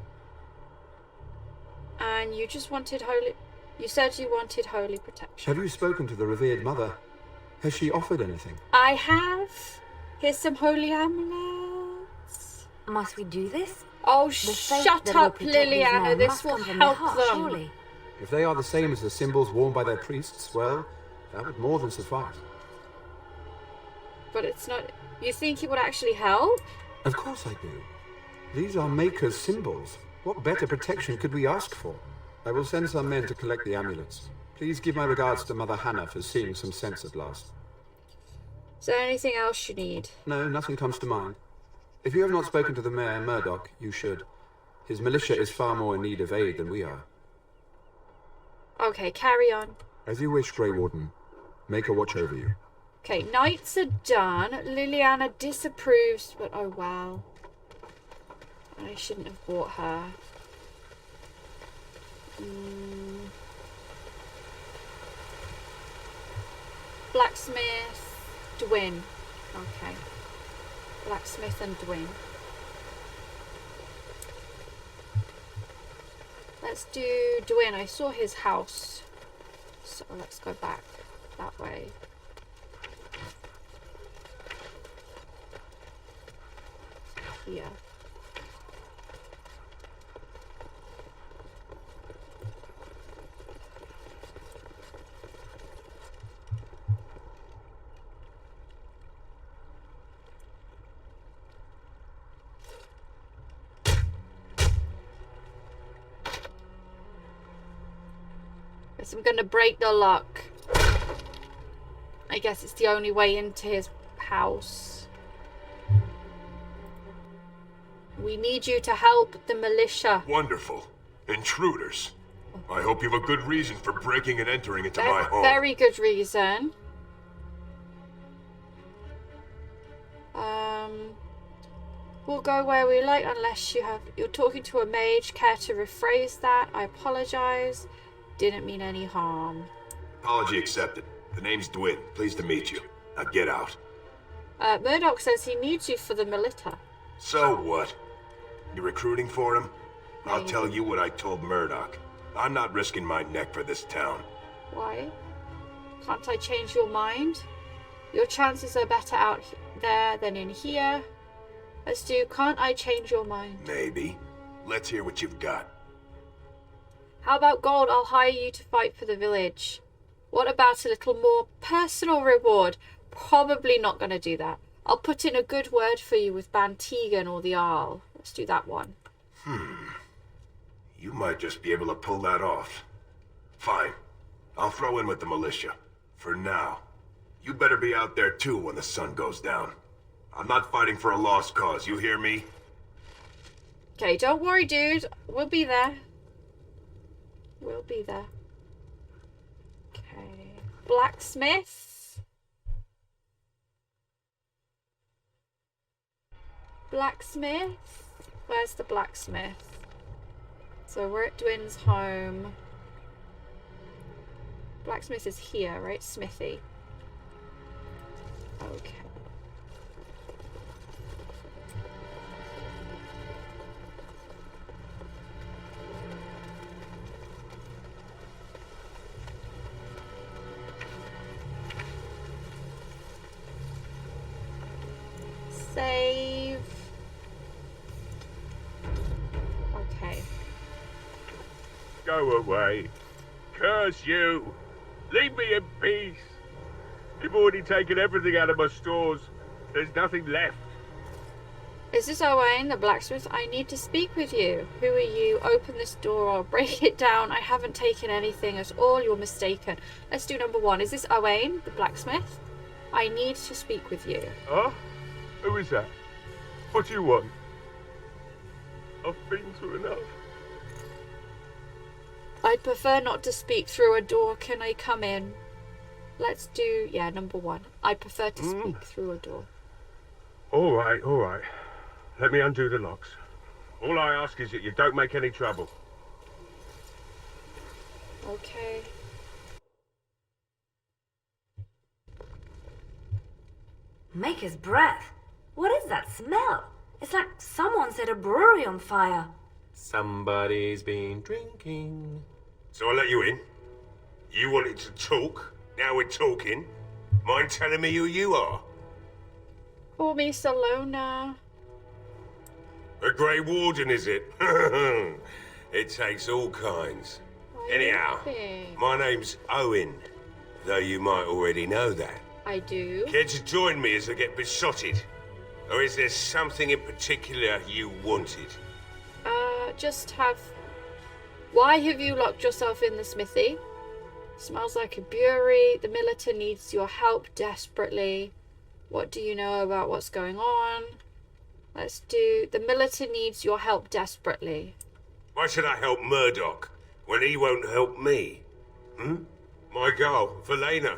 And you just wanted holy... You said you wanted holy protection. Have you spoken to the revered mother? Has she offered anything? I have. Here's some holy amulets. Must we do this? Oh, The faith shut that will up, protect these Liliana. men This must will come from their help hearts, them. surely. If they are the same as the symbols worn by their priests, well, that would more than suffice. But it's not... You think it would actually help? Of course I do. These are Maker's symbols. What better protection could we ask for? I will send some men to collect the amulets. Please give my regards to Mother Hannah for seeing some sense at last. Is there anything else you need? No, nothing comes to mind. If you have not spoken to the Mayor, Murdoch, you should. His militia is far more in need of aid than we are. Okay, carry on. As you wish, Grey Warden. Make her watch over you. Okay, knights are done. Liliana disapproves, but oh wow. I shouldn't have bought her. Blacksmith, Dwyn. Okay. Blacksmith and Dwyn. Let's do Dwyn. I saw his house. So let's go back that way. Here. Guess I'm gonna break the lock. I guess it's the only way into his house. We need you to help the militia. Wonderful. Intruders. I hope you have a good reason for breaking and entering into my home. Very good reason. We'll go where we like unless you're talking to a mage. Care to rephrase that? I apologize. Didn't mean any harm. Apology accepted. The name's Dwyn. Pleased to meet you. Now get out. Murdoch says he needs you for the militia. So what? You recruiting for him? I'll tell you what I told Murdoch. I'm not risking my neck for this town. Why? Can't I change your mind? Your chances are better out there than in here. Let's do, can't I change your mind? Maybe. Let's hear what you've got. How about gold? I'll hire you to fight for the village. What about a little more personal reward? Probably not going to do that. I'll put in a good word for you with Bantegan or the Arl. Let's do that one. You might just be able to pull that off. Fine. I'll throw in with the militia. For now. You better be out there too when the sun goes down. I'm not fighting for a lost cause, you hear me? Okay, don't worry, dude. We'll be there. We'll be there. Okay. Blacksmith. Blacksmith. Where's the blacksmith? So we're at Dwyn's home. Blacksmith is here, right? Smithy. Okay. Save. Okay. Go away. Curse you. Leave me in peace. You've already taken everything out of my stores. There's nothing left. Is this Owain, the blacksmith? I need to speak with you. Who are you? Open this door or break it down. I haven't taken anything at all. You're mistaken. Let's do number one. Is this Owain, the blacksmith? I need to speak with you. Huh? Who is that? What do you want? I've been through enough. I'd prefer not to speak through a door. Can I come in? Let's do, yeah, number one. I prefer to speak through a door. All right, all right. Let me undo the locks. All I ask is that you don't make any trouble. Okay. Maker's breath. What is that smell? It's like someone set a brewery on fire. Somebody's been drinking. So I let you in. You wanted to talk. Now we're talking. Mind telling me who you are? Call me Solona. A Grey Warden, is it? It takes all kinds. Anyhow, my name's Owen, though you might already know that. I do. Care to join me as I get besotted? Or is there something in particular you wanted? Just have... Why have you locked yourself in the smithy? Smells like a brewery. The militia needs your help desperately. What do you know about what's going on? Let's do... The militia needs your help desperately. Why should I help Murdoch when he won't help me? My girl, Velena.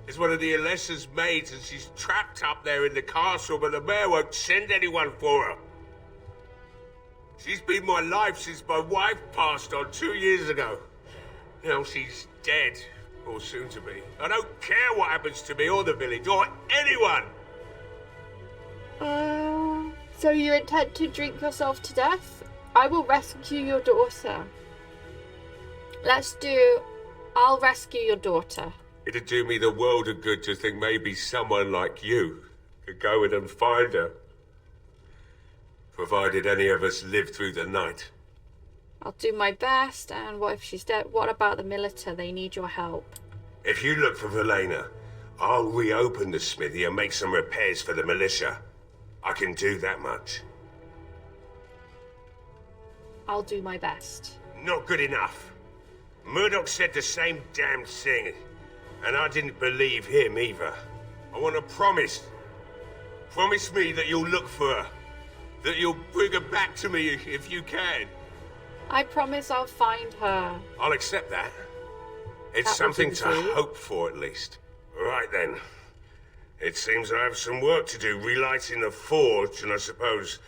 is one of the Alessa's maids, and she's trapped up there in the castle, but the mayor won't send anyone for her. She's been my life since my wife passed on 2 years ago. Now she's dead, or soon to be. I don't care what happens to me or the village, or anyone! So you intend to drink yourself to death? I will rescue your daughter. I'll rescue your daughter. It'd do me the world of good to think maybe someone like you could go in and find her. Provided any of us live through the night. I'll do my best, and what if she's dead? What about the militia? They need your help. If you look for Velena, I'll reopen the smithy and make some repairs for the militia. I can do that much. I'll do my best. Not good enough. Murdoch said the same damn thing, and I didn't believe him either. I want a promise. Promise me that you'll look for her. That you'll bring her back to me if you can. I promise I'll find her. I'll accept that. It's something to hope for, at least. Right then. It seems I have some work to do relighting the forge, and I suppose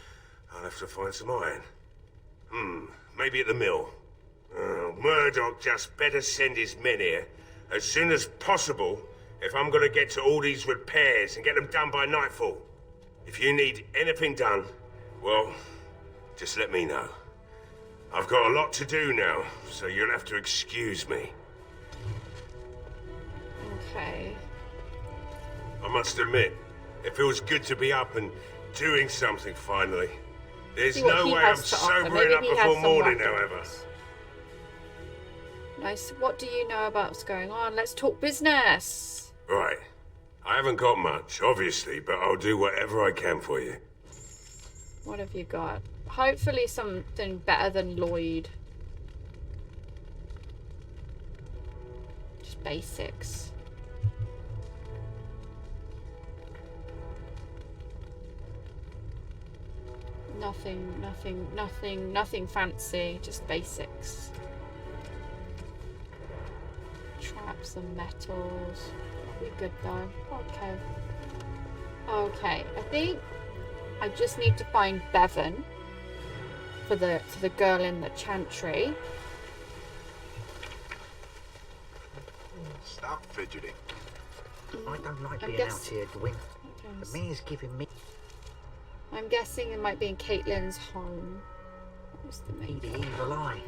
I'll have to find some iron. Maybe at the mill. Murdoch just better send his men here as soon as possible if I'm gonna get to all these repairs and get them done by nightfall. If you need anything done, well, just let me know. I've got a lot to do now, so you'll have to excuse me. Okay. I must admit, it feels good to be up and doing something finally. There's no way I'm sobering up before morning, however. Nice. What do you know about what's going on? Let's talk business. Right. I haven't got much, obviously, but I'll do whatever I can for you. What have you got? Hopefully something better than Lloyd. Just basics. Nothing fancy, just basics. Traps and metals. Be good though. Okay, I think I just need to find Bevan for the girl in the chantry. Stop fidgeting. I don't like being out here, Gwyn. The mayor's giving me... I'm guessing it might be in Caitlin's home. What's the main? The evil eye.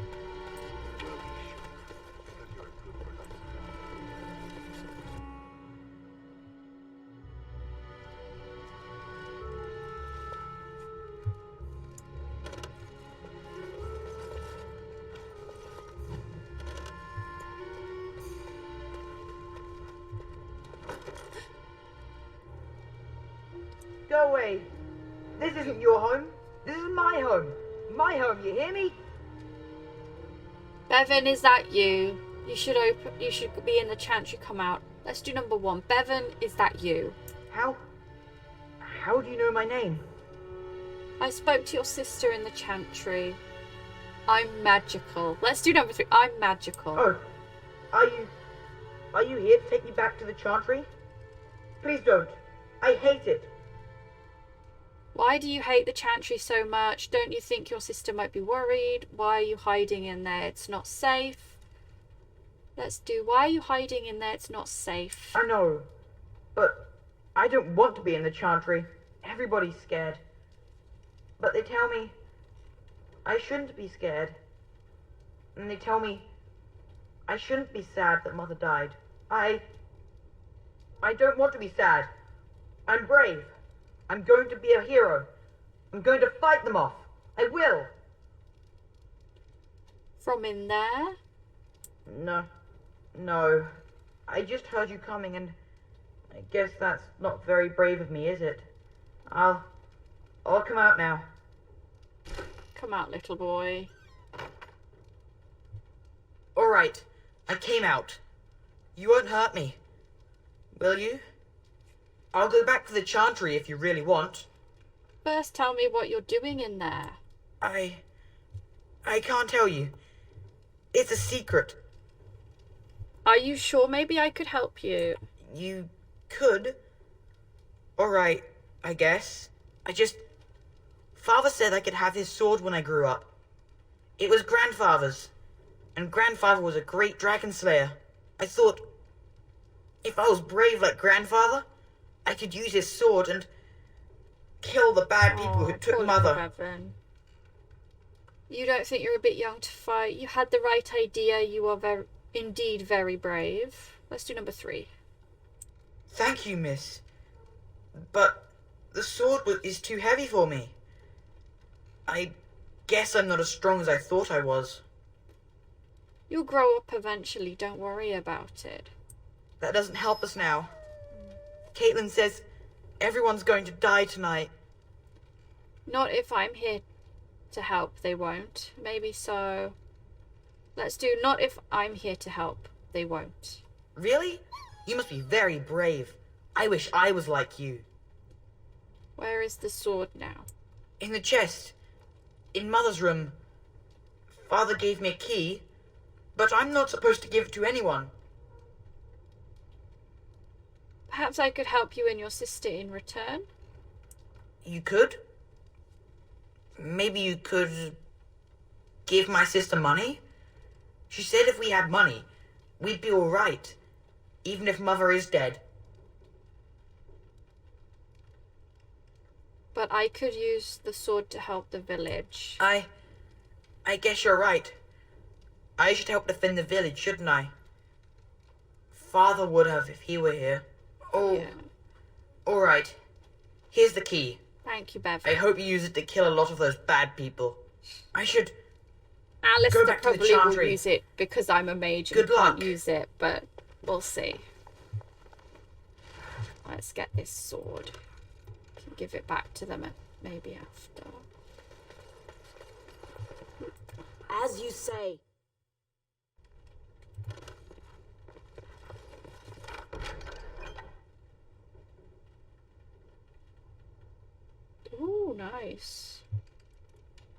Go away. This isn't your home. This is my home. My home, you hear me? Bevan, is that you? You should be in the chantry. Come out. Let's do number 1. Bevan, is that you? How do you know my name? I spoke to your sister in the chantry. I'm magical. Let's do number 3. I'm magical. Oh, are you here to take me back to the chantry? Please don't. I hate it. Why do you hate the chantry so much? Don't you think your sister might be worried? Why are you hiding in there? It's not safe. Why are you hiding in there? It's not safe. I know, but I don't want to be in the chantry. Everybody's scared. But they tell me I shouldn't be scared. And they tell me I shouldn't be sad that Mother died. I don't want to be sad. I'm brave. I'm going to be a hero. I'm going to fight them off. I will. From in there? No. I just heard you coming, and I guess that's not very brave of me, is it? I'll come out now. Come out, little boy. All right. I came out. You won't hurt me. Will you? I'll go back to the chantry if you really want. First, tell me what you're doing in there. I can't tell you. It's a secret. Are you sure? Maybe I could help you. You could. Alright, I guess. Father said I could have his sword when I grew up. It was Grandfather's, and Grandfather was a great dragon slayer. I thought, if I was brave like Grandfather, I could use his sword and kill the bad people who took poor Mother. little Bevan. You don't think you're a bit young to fight? You had the right idea. You are indeed very brave. Let's do number 3. Thank you, miss. But the sword is too heavy for me. I guess I'm not as strong as I thought I was. You'll grow up eventually, don't worry about it. That doesn't help us now. Caitlin says everyone's going to die tonight. Not if I'm here to help, they won't. Maybe so. Let's do not if I'm here to help, they won't. Really? You must be very brave. I wish I was like you. Where is the sword now? In the chest. In Mother's room. Father gave me a key, but I'm not supposed to give it to anyone. Perhaps I could help you and your sister in return? You could? Maybe you could give my sister money? She said if we had money, we'd be alright, even if Mother is dead. But I could use the sword to help the village. I guess you're right. I should help defend the village, shouldn't I? Father would have if he were here. Oh, yeah. Alright. Here's the key. Thank you, Bev. I hope you use it to kill a lot of those bad people. I should Alistair go back to the probably will chantry. use it because I'm a mage Good and luck. can't use it, but we'll see. Let's get this sword. Can give it back to them maybe after. As you say. Ooh, nice.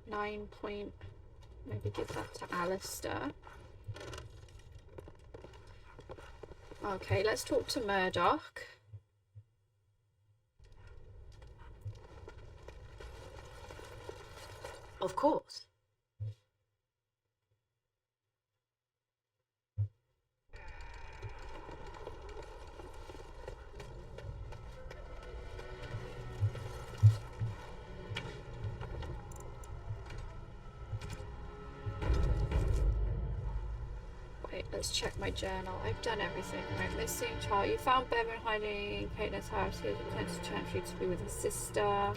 9 point. Maybe give that to Alistair. Okay, let's talk to Murdoch. Of course. Wait, let's check my journal. I've done everything. Right, missing child. You found Bevan hiding in Caitlin's house. He intends to transfer you to be with his sister.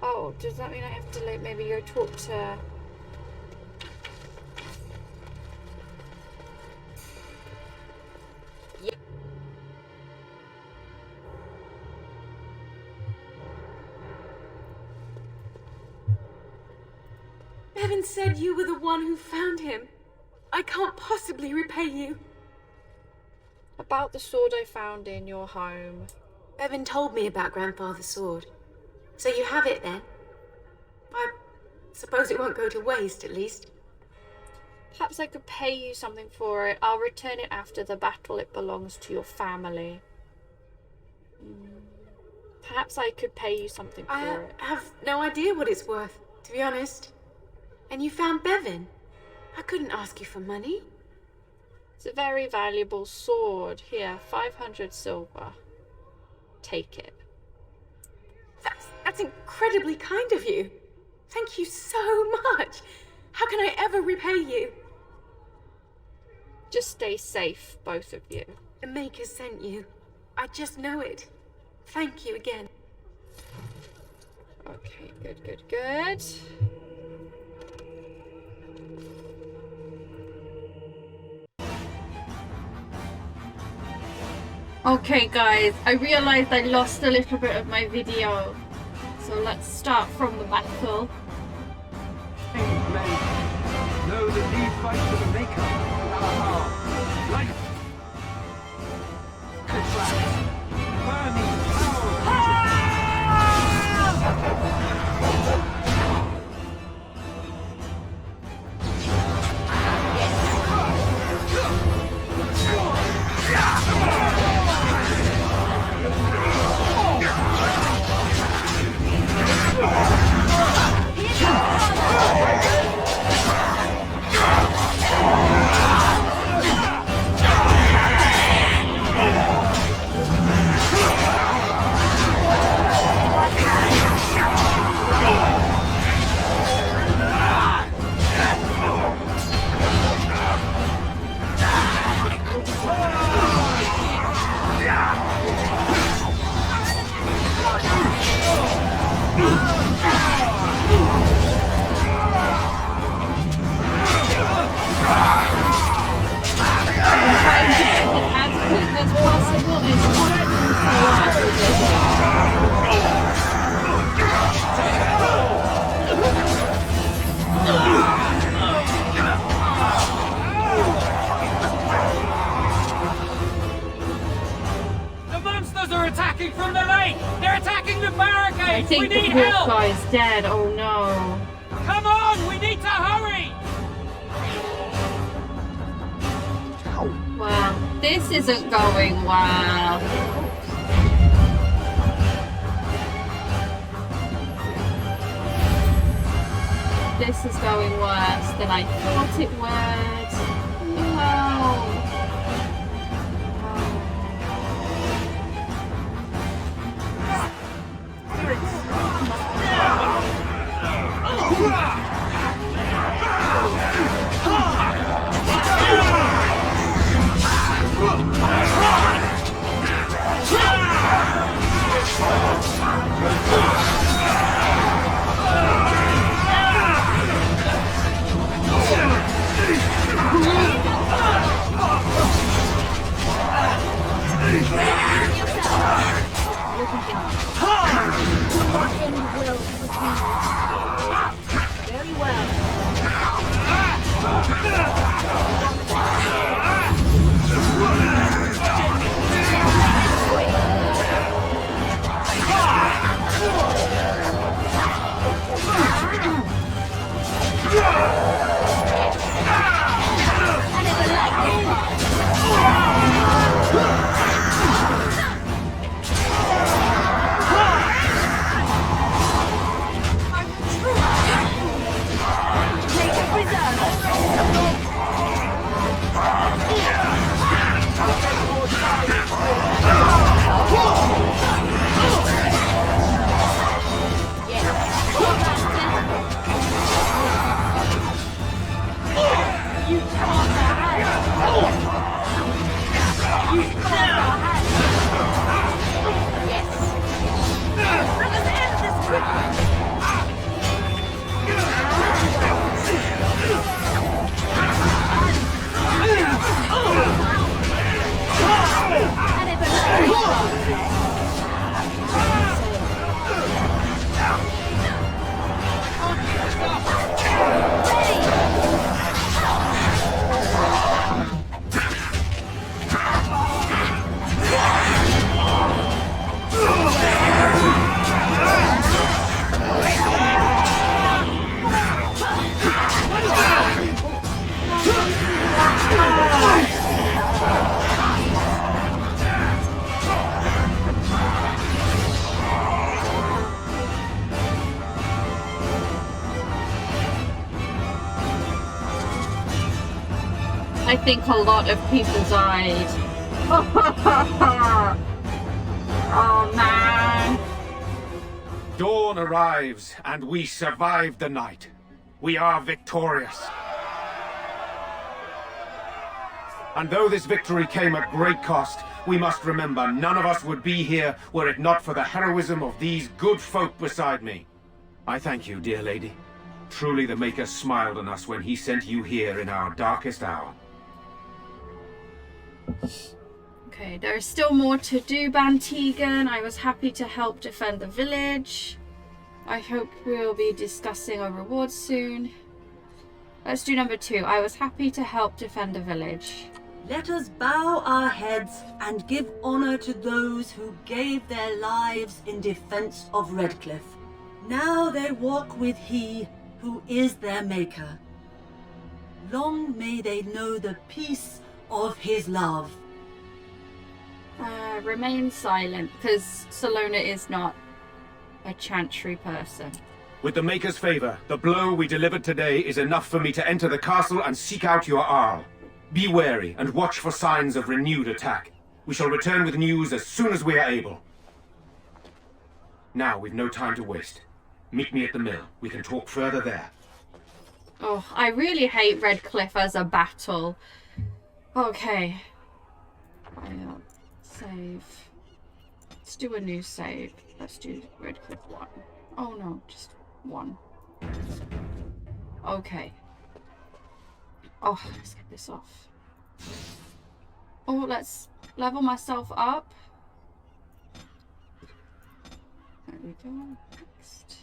Oh, does that mean I have to like maybe go talk to... Yeah. Bevan said you were the one who found him. I can't possibly repay you. About the sword I found in your home. Bevan told me about Grandfather's sword. So you have it then? I suppose it won't go to waste, at least. Perhaps I could pay you something for it. I'll return it after the battle. It belongs to your family. Perhaps I could pay you something for it. I have no idea what it's worth, to be honest. And you found Bevan. I couldn't ask you for money. It's a very valuable sword. Here, 500 silver. Take it. That's incredibly kind of you. Thank you so much. How can I ever repay you? Just stay safe, both of you. The Maker sent you. I just know it. Thank you again. Okay, good, good, good. Okay guys, I realized I lost a little bit of my video. So let's start from the battle. Know that we fight for the Maker with our heart, life, contract, burning power. I think the fourth guy is dead. Oh no. Come on, we need to hurry! Well, this isn't going well. This is going worse than I thought it would. No. Very well. I think a lot of people died. Oh man. Dawn arrives, and we survive the night. We are victorious. And though this victory came at great cost, we must remember none of us would be here were it not for the heroism of these good folk beside me. I thank you, dear lady. Truly the Maker smiled on us when he sent you here in our darkest hour. Okay, there is still more to do, Bantegan. I was happy to help defend the village. I hope we'll be discussing our rewards soon. Let's do number 2. I was happy to help defend the village. Let us bow our heads and give honor to those who gave their lives in defense of Redcliffe. Now they walk with he who is their maker. Long may they know the peace of his love. Remain silent, because Solona is not a chantry person. With the Maker's favor, the blow we delivered today is enough for me to enter the castle and seek out your Arl. Be wary and watch for signs of renewed attack. We shall return with news as soon as we are able. Now we've no time to waste. Meet me at the mill. We can talk further there. Oh, I really hate Redcliffe as a battle. Okay. I'll save. Let's do a new save. Let's do Redcliffe 1. Oh no, just 1. Okay. Oh, let's get this off. Oh, let's level myself up. There we go. Next.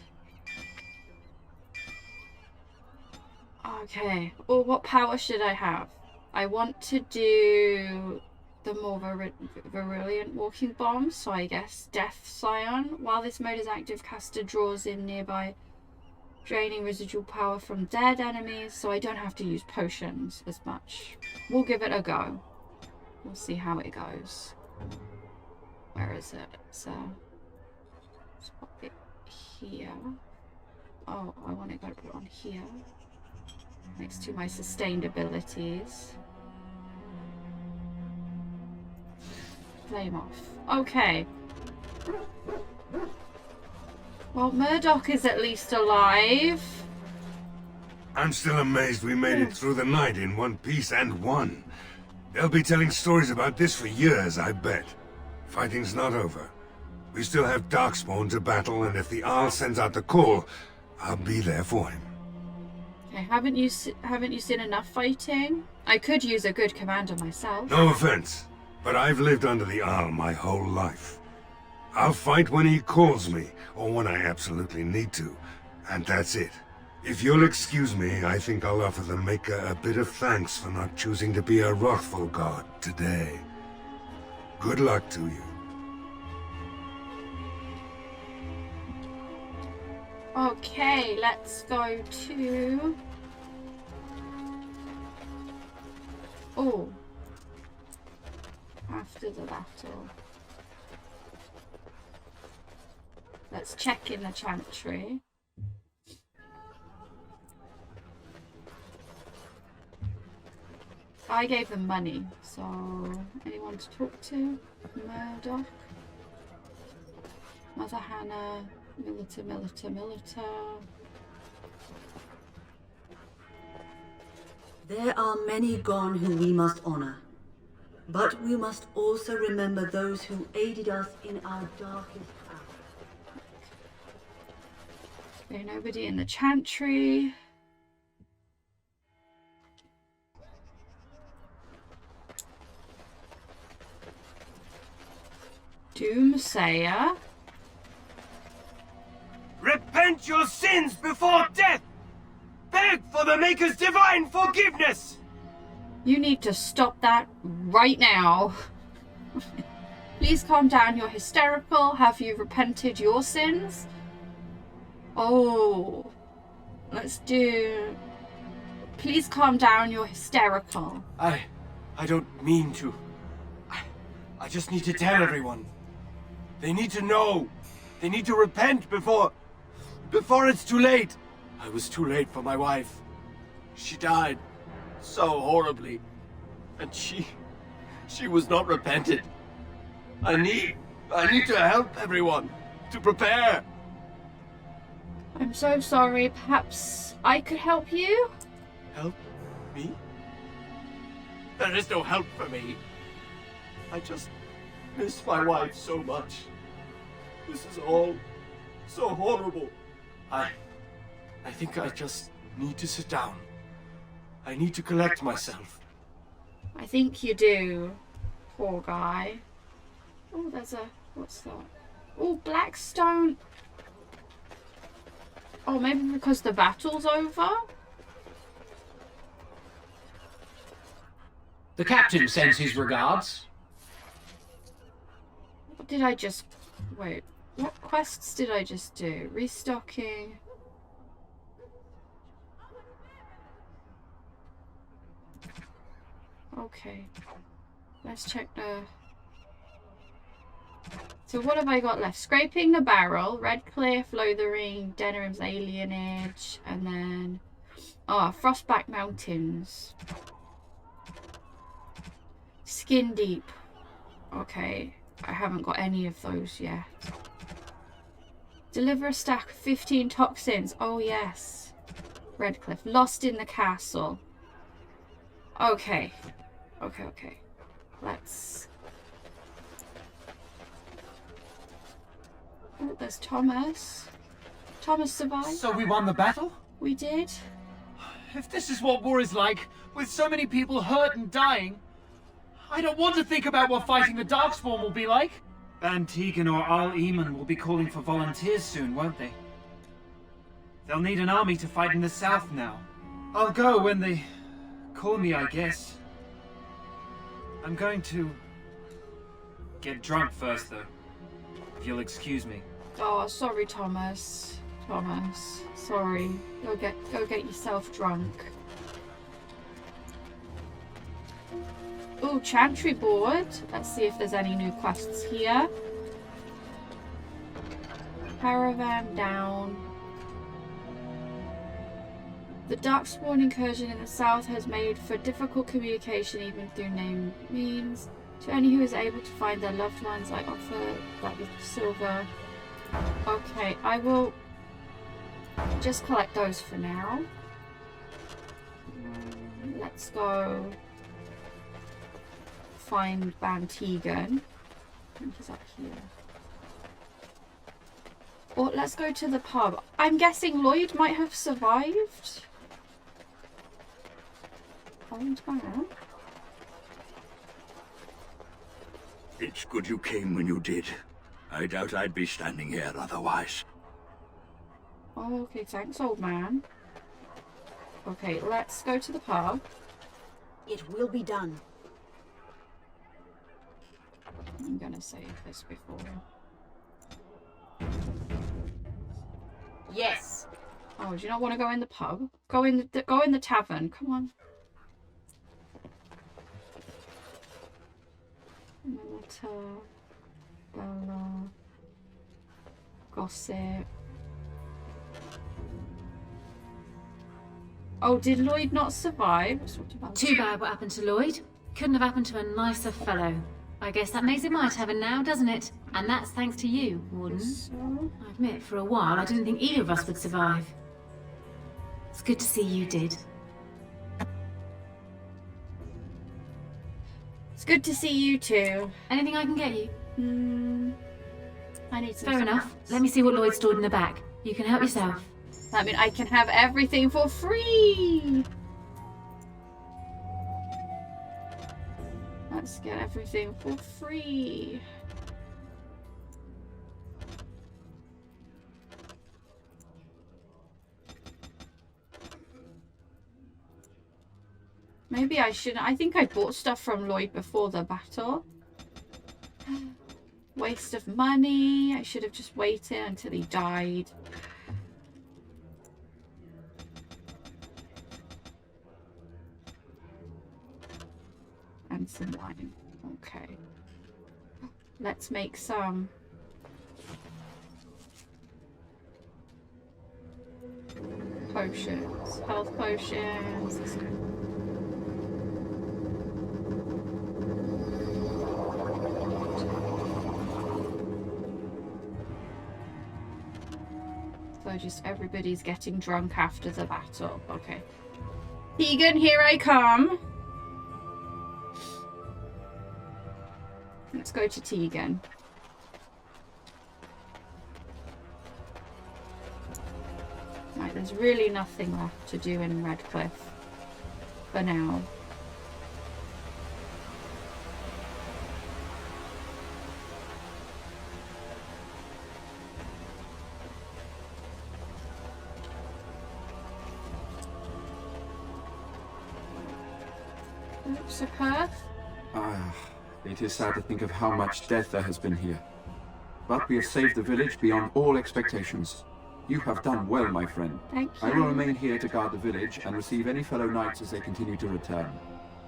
Okay. Oh, what power should I have? I want to do the more virulent walking bombs, so I guess Death Scion. While this mode is active, caster draws in nearby, draining residual power from dead enemies, so I don't have to use potions as much. We'll give it a go. We'll see how it goes. Where is it? So let's pop it here. Oh, I want to go put it on here, next to my sustained abilities. Flame off. Okay. Well, Murdoch is at least alive. I'm still amazed we made it through the night in one piece and won. They'll be telling stories about this for years, I bet. Fighting's not over. We still have Darkspawn to battle, and if the Arl sends out the call, I'll be there for him. Okay, haven't you seen enough fighting? I could use a good commander myself. No offense, but I've lived under the Arl my whole life. I'll fight when he calls me, or when I absolutely need to, and that's it. If you'll excuse me, I think I'll offer the Maker a bit of thanks for not choosing to be a wrathful god today. Good luck to you. Okay, let's go to... Oh. After the battle. Let's check in the chantry. I gave them money, so anyone to talk to? Murdoch? Mother Hannah, Milita. There are many gone who we must honor, but we must also remember those who aided us in our darkest hour. Okay, nobody in the chantry. Doomsayer. Repent your sins before death! Beg for the Maker's divine forgiveness! You need to stop that right now. Please calm down, you're hysterical. Have you repented your sins? Oh. Let's do... Please calm down, you're hysterical. I don't mean to. I just need to tell everyone. They need to know. They need to repent before it's too late. I was too late for my wife. She died so horribly. And she was not repented. I need to help everyone to prepare. I'm so sorry. Perhaps I could help you? Help me? There is no help for me. I just miss my wife so much. This is all so horrible. I think I just need to sit down. I need to collect myself. I think you do. Poor guy. Oh, there's a... What's that? Oh, Blackstone. Oh, maybe because the battle's over? The captain sends his regards. What did I just... Wait. What quests did I just do? Restocking. Okay. Let's check the... So what have I got left? Scraping the Barrel, Redcliffe, Lothering, Denerim's Alienage, and then... Oh, Frostback Mountains. Skin Deep. Okay. I haven't got any of those yet. Deliver a stack of 15 toxins. Oh, yes. Redcliffe. Lost in the castle. Okay. Okay. Let's... Oh, there's Thomas. Thomas survived. So we won the battle? We did. If this is what war is like, with so many people hurt and dying, I don't want to think about what fighting the Darkspawn will be like. Van Tegan or Al Eamon will be calling for volunteers soon, won't they? They'll need an army to fight in the south now. I'll go when they call me, I guess. I'm going to Get drunk first, though. If you'll excuse me. Oh, sorry, Thomas. Thomas, sorry. Go get yourself drunk. Ooh, Chantry board. Let's see if there's any new quests here. Caravan down. The Darkspawn incursion in the south has made for difficult communication even through name means. To any who is able to find their loved ones, I offer that with silver. Okay, I will just collect those for now. Let's go find Van Tegan. I think he's up here. Or let's go to the pub. I'm guessing Lloyd might have survived. Old man. It's good you came when you did. I doubt I'd be standing here otherwise. Oh, okay, thanks, old man. Okay, let's go to the pub. It will be done. I'm gonna save this before. Yes. Oh, do you not want to go in the pub? Go in the tavern. Come on. Melita, Bella, Gossip. Oh, did Lloyd not survive? Too bad what happened to Lloyd. Couldn't have happened to a nicer fellow. I guess that makes it my tavern now, doesn't it? And that's thanks to you, Warden. I admit, for a while, I didn't think either of us would survive. It's good to see you did. It's good to see you too. Anything I can get you? I need some. Fair enough. Let me see what Lloyd stored in the back. You can help yourself. I mean, I can have everything for free. Let's get everything for free. Maybe I shouldn't. I think I bought stuff from Lloyd before the battle. Waste of money. I should have just waited until he died. And some wine. Okay. Let's make some. Potions. Health potions. So just everybody's getting drunk after the battle. Okay. Tegan, here I come. Let's go to Tegan. Right, there's really nothing left to do in Redcliffe for now. Oops, a curse. It is sad to think of how much death there has been here. But we have saved the village beyond all expectations. You have done well, my friend. Thank you. I will remain here to guard the village and receive any fellow knights as they continue to return.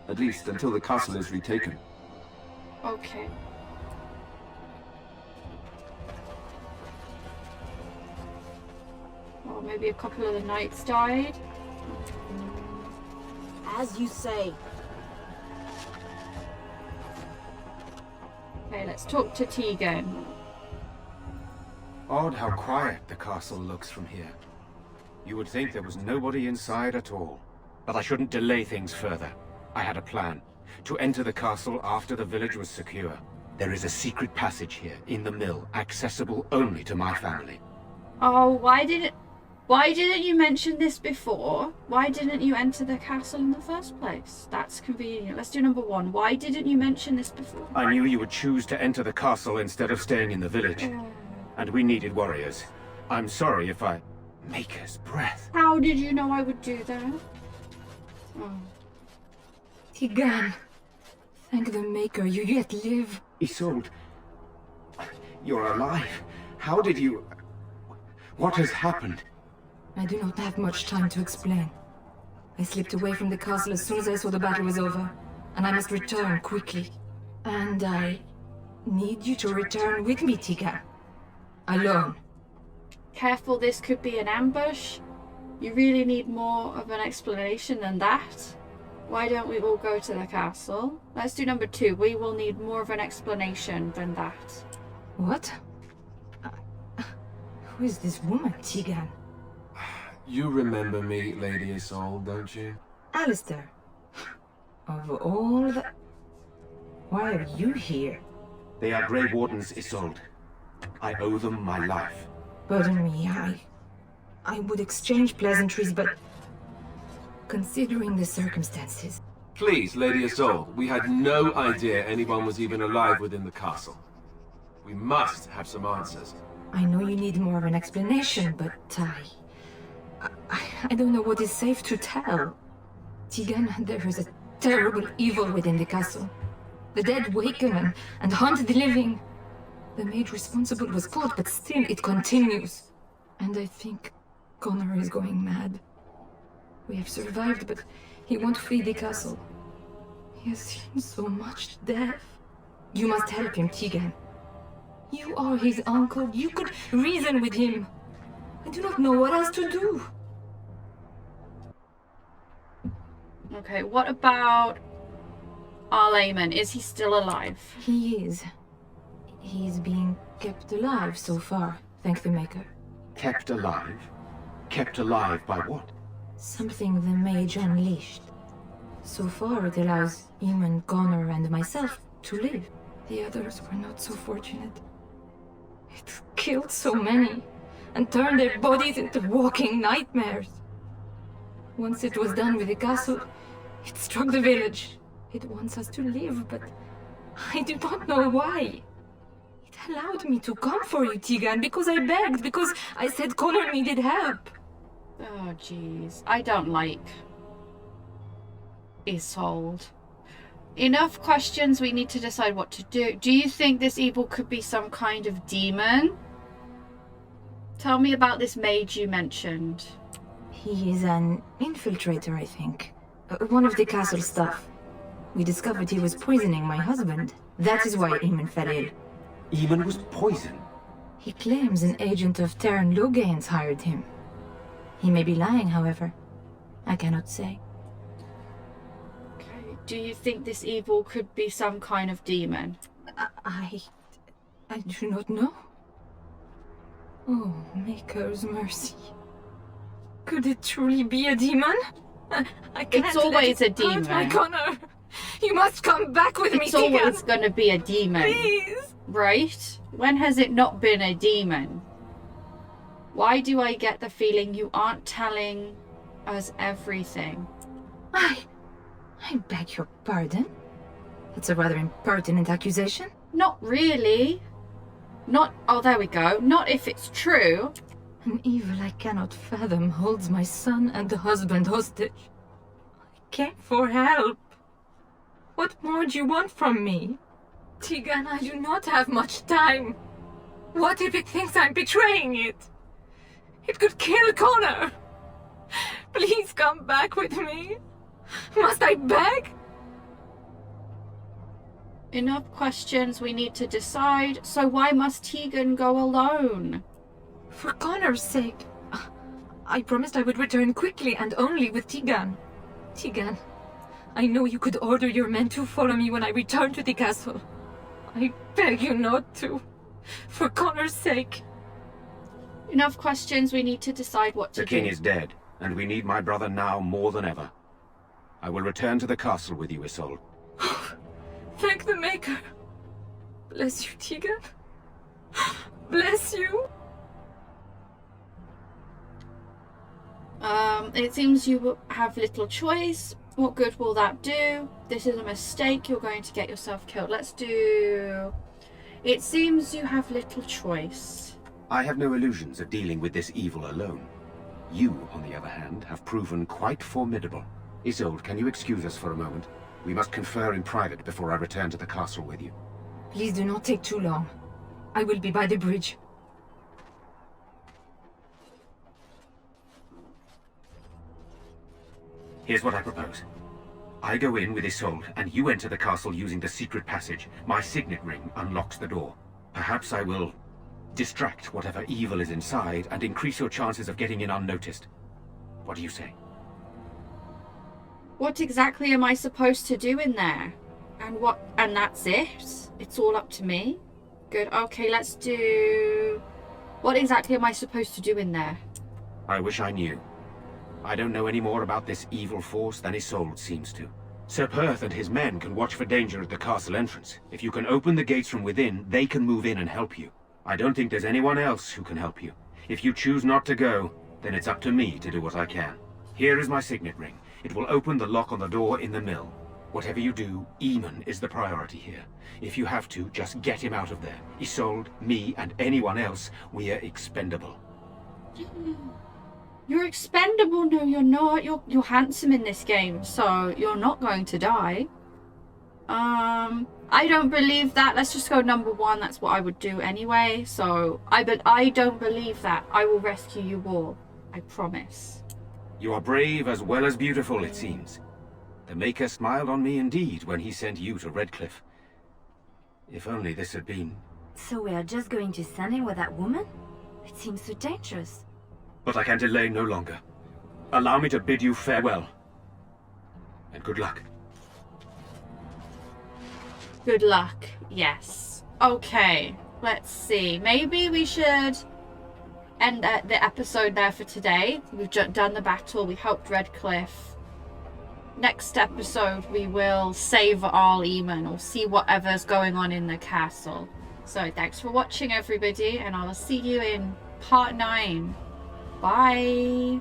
At least until the castle is retaken. Okay. Or maybe a couple of the knights died. As you say. Okay, let's talk to Tegan. Odd how quiet the castle looks from here. You would think there was nobody inside at all. But I shouldn't delay things further. I had a plan. To enter the castle after the village was secure. There is a secret passage here, in the mill, accessible only to my family. Oh, why didn't you mention this before? Why didn't you enter the castle in the first place? That's convenient. Let's do number one. Why didn't you mention this before? I knew you would choose to enter the castle instead of staying in the village. And we needed warriors. I'm sorry if I... Maker's breath. How did you know I would do that? Oh. Tegan, thank the Maker you yet live. Isolde, You're alive. How did you... What has happened? I do not have much time to explain. I slipped away from the castle as soon as I saw the battle was over, and I must return quickly. And I need you to return with me, Tiga. Alone. Careful, this could be an ambush. You really need more of an explanation than that. Why don't we all go to the castle? Let's do number 2. We will need more of an explanation than that. What? Who is this woman, Tigan? You remember me, Lady Isolde, don't you? Alistair. Of all the... Why are you here? They are Grey Wardens, Isolde. I owe them my life. Pardon me, I would exchange pleasantries, but... Considering the circumstances... Please, Lady Isolde, we had no idea anyone was even alive within the castle. We must have some answers. I know you need more of an explanation, but I don't know what is safe to tell. Tigan, there is a terrible evil within the castle. The dead waken and haunt the living. The maid responsible was caught, but still it continues. And I think Connor is going mad. We have survived, but he won't flee the castle. He has seen so much death. You must help him, Tigan. You are his uncle. You could reason with him. I do not know what else to do. Okay, what about Arlayman? Is he still alive? He is. He's being kept alive so far, thank the Maker. Kept alive? Kept alive by what? Something the mage unleashed. So far it allows Eamon, Connor and myself to live. The others were not so fortunate. It killed so many, and turned their bodies into walking nightmares. Once it was done with the castle, it struck the village. It wants us to live, but I do not know why. It allowed me to come for you, Tigan, because I begged, because I said Connor needed help. Oh, jeez. I don't like Isolde. Enough questions, we need to decide what to do. Do you think this evil could be some kind of demon? Tell me about this mage you mentioned. He is an infiltrator, I think. One of the castle staff. We discovered he was poisoning my husband. That is why Eamon fell ill. Eamon was poisoned? He claims an agent of Terran Logains hired him. He may be lying, however. I cannot say. Okay. Do you think this evil could be some kind of demon? I do not know. Oh, Maker's mercy. Could it truly be a demon? I can't It's always a demon. My Connor. You must come back with me, It's always going to be a demon. Please. Right? When has it not been a demon? Why do I get the feeling you aren't telling us everything? I beg your pardon? That's a rather impertinent accusation. Not really. Not... Oh, there we go. Not if it's true. An evil I cannot fathom holds my son and the husband hostage. I came for help. What more do you want from me? Tigan, I do not have much time. What if it thinks I'm betraying it? It could kill Connor. Please come back with me. Must I beg? Enough questions, we need to decide. So why must Tegan go alone? For Connor's sake. I promised I would return quickly and only with Tigan. Tigan, I know you could order your men to follow me when I return to the castle. I beg you not to. For Connor's sake. Enough questions, we need to decide what to do. The king is dead, and we need my brother now more than ever. I will return to the castle with you, Isolde. Thank the Maker. Bless you, Tigan. Bless you. It seems you have little choice. What good will that do? This is a mistake. You're going to get yourself killed. Let's do... It seems you have little choice. I have no illusions of dealing with this evil alone. You, on the other hand, have proven quite formidable. Isolde, can you excuse us for a moment? We must confer in private before I return to the castle with you. Please do not take too long. I will be by the bridge. Here's what I propose. I go in with Isolde, and you enter the castle using the secret passage. My signet ring unlocks the door. Perhaps I will distract whatever evil is inside and increase your chances of getting in unnoticed. What do you say? What exactly am I supposed to do in there? And that's it? It's all up to me? Good. Okay, let's do... What exactly am I supposed to do in there? I wish I knew. I don't know any more about this evil force than Isolde seems to. Sir Perth and his men can watch for danger at the castle entrance. If you can open the gates from within, they can move in and help you. I don't think there's anyone else who can help you. If you choose not to go, then it's up to me to do what I can. Here is my signet ring. It will open the lock on the door in the mill. Whatever you do, Eamon is the priority here. If you have to, just get him out of there. Isolde, me, and anyone else, we are expendable. You're expendable. No, you're not. You're handsome in this game, so you're not going to die. I don't believe that. Let's just go number one. That's what I would do anyway. So I don't believe that. I will rescue you all. I promise. You are brave as well as beautiful, it seems. The Maker smiled on me indeed when he sent you to Redcliffe. If only this had been... So we are just going to stand in with that woman? It seems so dangerous. But I can delay no longer. Allow me to bid you farewell. And good luck. Good luck, yes. Okay, let's see. Maybe we should end the episode there for today. We've done the battle. We helped Redcliffe. Next episode, we will save Arl Eamon or see whatever's going on in the castle. So thanks for watching, everybody, and I will see you in part 9. Bye.